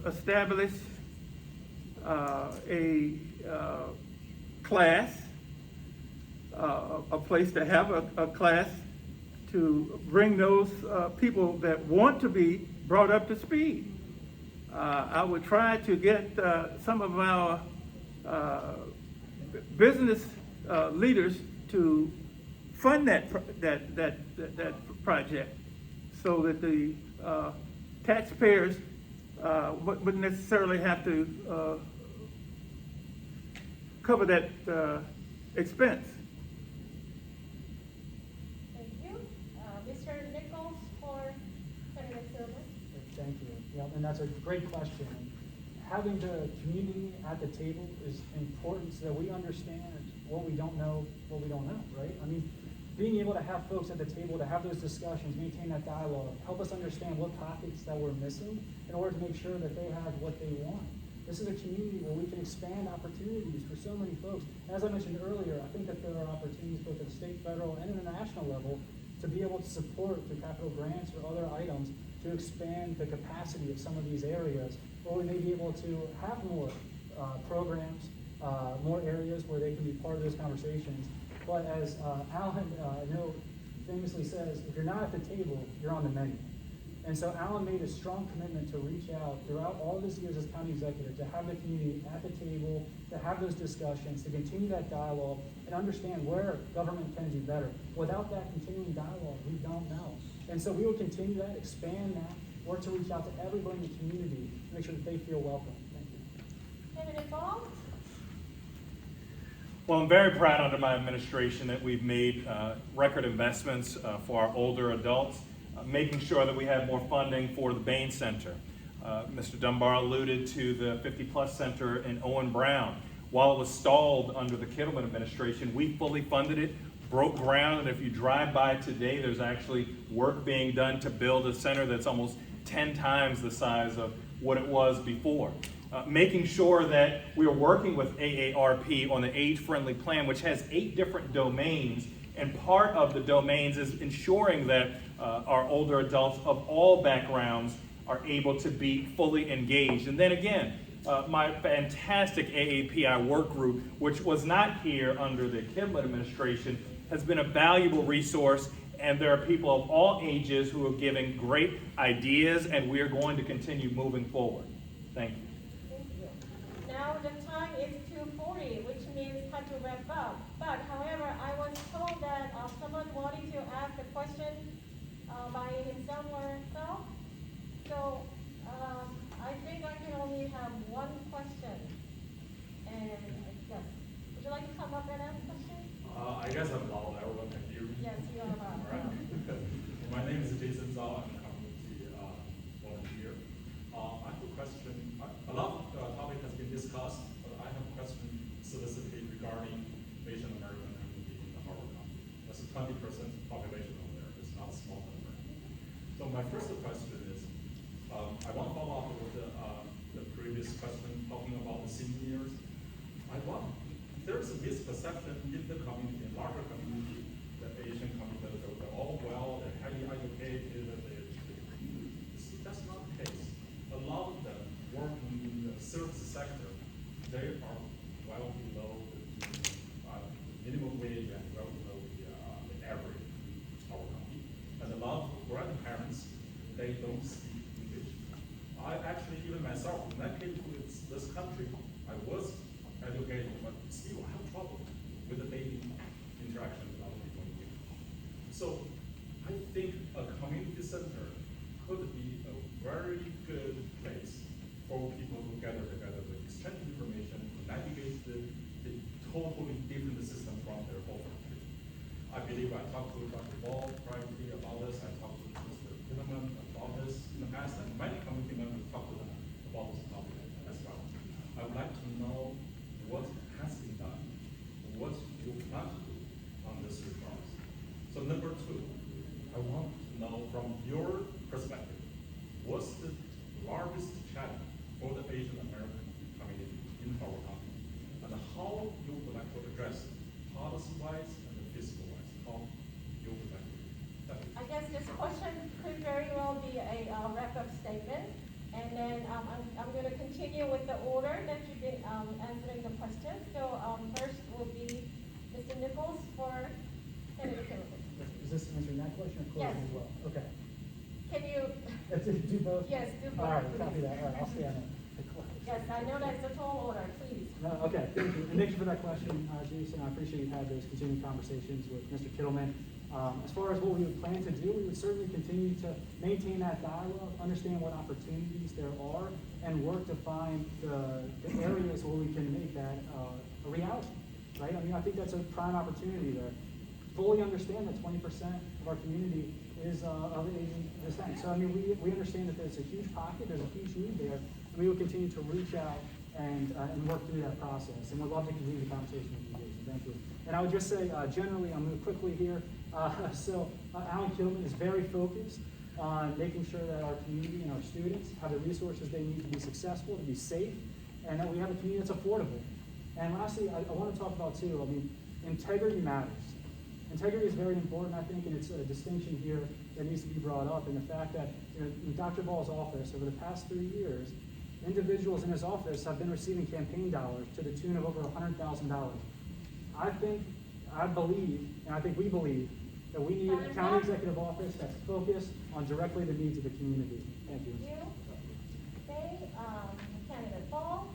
establish a class, a place to have a class to bring those people that want to be brought up to speed. I would try to get some of our business leaders to fund that project, so that the taxpayers wouldn't necessarily have to cover that expense. Thank you. Mr. Nichols for candidate Silver. Thank you. Yeah, and that's a great question. Having the community at the table is important so that we understand what we don't know, right? I mean, being able to have folks at the table, to have those discussions, maintain that dialogue, help us understand what topics that we're missing in order to make sure that they have what they want. This is a community where we can expand opportunities for so many folks. As I mentioned earlier, I think that there are opportunities both at the state, federal, and international level to be able to support through capital grants or other items to expand the capacity of some of these areas, or we may be able to have more programs, more areas where they can be part of those conversations. But as Alan, I know, famously says, if you're not at the table, you're on the menu. And so Alan made a strong commitment to reach out throughout all of his years as county executive, to have the community at the table, to have those discussions, to continue that dialogue, and understand where government can do better. Without that continuing dialogue, we don't know. And so we will continue that, expand that, work to reach out to everybody in the community, make sure that they feel welcome. Thank you. Candidate Ball. Well, I'm very proud under my administration that we've made record investments for our older adults, making sure that we have more funding for the Bain Center. Mr. Dunbar alluded to the 50+ Center in Owen Brown. While it was stalled under the Kittleman administration, we fully funded it, broke ground, and if you drive by today, there's actually work being done to build a center that's almost 10 times the size of what it was before. Making sure that we are working with AARP on the age-friendly plan, which has 8 different domains, and part of the domains is ensuring that our older adults of all backgrounds are able to be fully engaged. And then again, my fantastic AAPI work group, which was not here under the Kittleman administration, has been a valuable resource, and there are people of all ages who are giving great ideas, and we are going to continue moving forward. Thank you. Now the time is 2:40, which means time to wrap up. But however, I was told that someone wanted to ask a question by himself or herself. So I think I can only have one question. And yes, would you like to come up and ask a question? I guess I'm loud. I will look at you. Yes, you are. All right. My name is Jason Zhao. I'm 20% population over there. It's not a small number. So my first question is, I want to follow up with the previous question talking about the seniors. There's a misperception in the community, in larger community, the Asian community, they're all well, they're highly educated, that's not the case. A lot of them working in the service sector, they are well below the minimum wage and well below the average in our country. And a lot of grandparents, they don't speak English. I actually, even myself, when I came to this country, I was educated, but still I have trouble with the daily interaction with other people. So I think a community center could be a very good place for people to gather together to exchange information, to navigate the totally different system from their home country. I believe I talked to Dr. Ball privately about this. I talked to Mr. Kinnaman about this in the past, and many community members talked to them about this topic as well. I would like to know what has been done, what you plan to do on this regard. So number two, I want to know from your perspective, what's the largest challenge for the Asian American community in our country, and how you would like to address it, policy-wise and fiscal-wise, how you would like to do that? I guess this question could very well be a wrap-up statement. And then I'm going to continue with the order that you've been answering the questions. So first will be Mr. Nichols for Senator Kinnaman. Is this answering that question or closing Yes. as well? Okay. Can you? Do both? Yes, do both. All right, please. copy that. All right, I'll stay on it. Yes, I know that's a tall order, please. No, okay, thank you. And thank you for that question, Jason. I appreciate you've had those continuing conversations with Mr. Kittleman. As far as what we would plan to do, we would certainly continue to maintain that dialogue, understand what opportunities there are, and work to find the areas where we can make that a reality, right? I mean, I think that's a prime opportunity to fully understand that 20% of our community is of Asian descent. So, I mean, we understand that there's a huge pocket, there's a huge need there, and we will continue to reach out and work through that process. And we'd love to continue the conversation with you, Jason. Thank you. And I would just say, generally, I'm going to quickly here. Alan Kittleman is very focused on making sure that our community and our students have the resources they need to be successful, to be safe, and that we have a community that's affordable. And lastly, I want to talk about too, I mean, integrity matters. Integrity is very important, I think, and it's a distinction here that needs to be brought up. And the fact that in Dr. Ball's office, over the past 3 years, individuals in his office have been receiving campaign dollars to the tune of over $100,000. I believe, and I think we believe, that we need a county executive office that's focused on directly the needs of the community. Thank you. Thank you. Okay, Candidate Ball.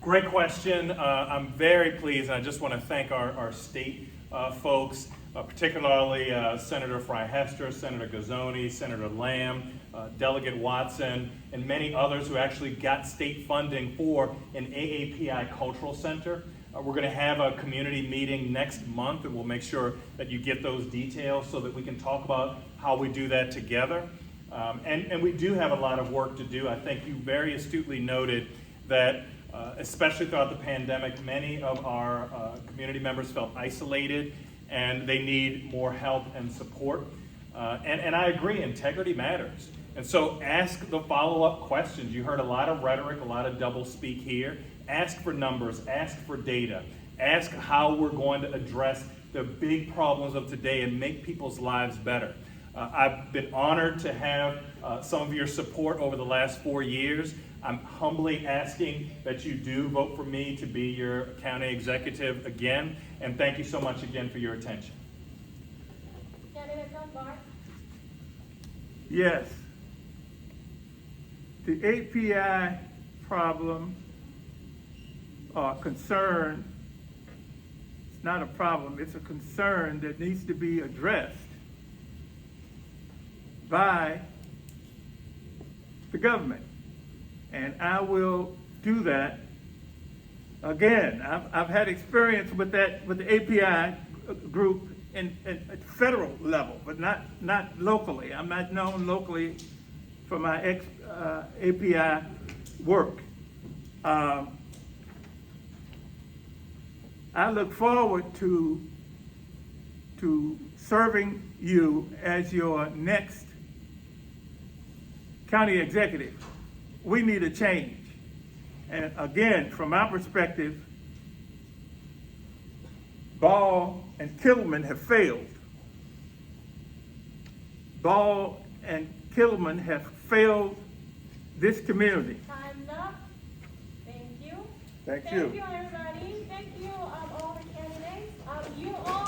Great question. I'm very pleased, and I just want to thank our state folks, particularly Senator Frey-Hester, Senator Gazzoni, Senator Lamb, Delegate Watson, and many others who actually got state funding for an AAPI Cultural Center. We're going to have a community meeting next month, and we'll make sure that you get those details so that we can talk about how we do that together. And we do have a lot of work to do. I think you very astutely noted that especially throughout the pandemic, many of our community members felt isolated and they need more help and support. And I agree, integrity matters. And so ask the follow-up questions. You heard a lot of rhetoric, a lot of doublespeak here. Ask for numbers, ask for data, ask how we're going to address the big problems of today and make people's lives better. I've been honored to have some of your support over the last 4 years. I'm humbly asking that you do vote for me to be your county executive again, and thank you so much again for your attention. Candidate Dunbar. Yes. The API problem or concern, it's not a problem, it's a concern that needs to be addressed by the government. And I will do that. Again, I've had experience with that, with the API group at federal level, but not locally. I'm not known locally for my API work. I look forward to serving you as your next county executive. We need a change. And again, from our perspective, Ball and Kittleman have failed. Ball and Kittleman have failed this community. Time's up. Thank you. Thank Thank you. you, everybody. Thank you, all the candidates. You all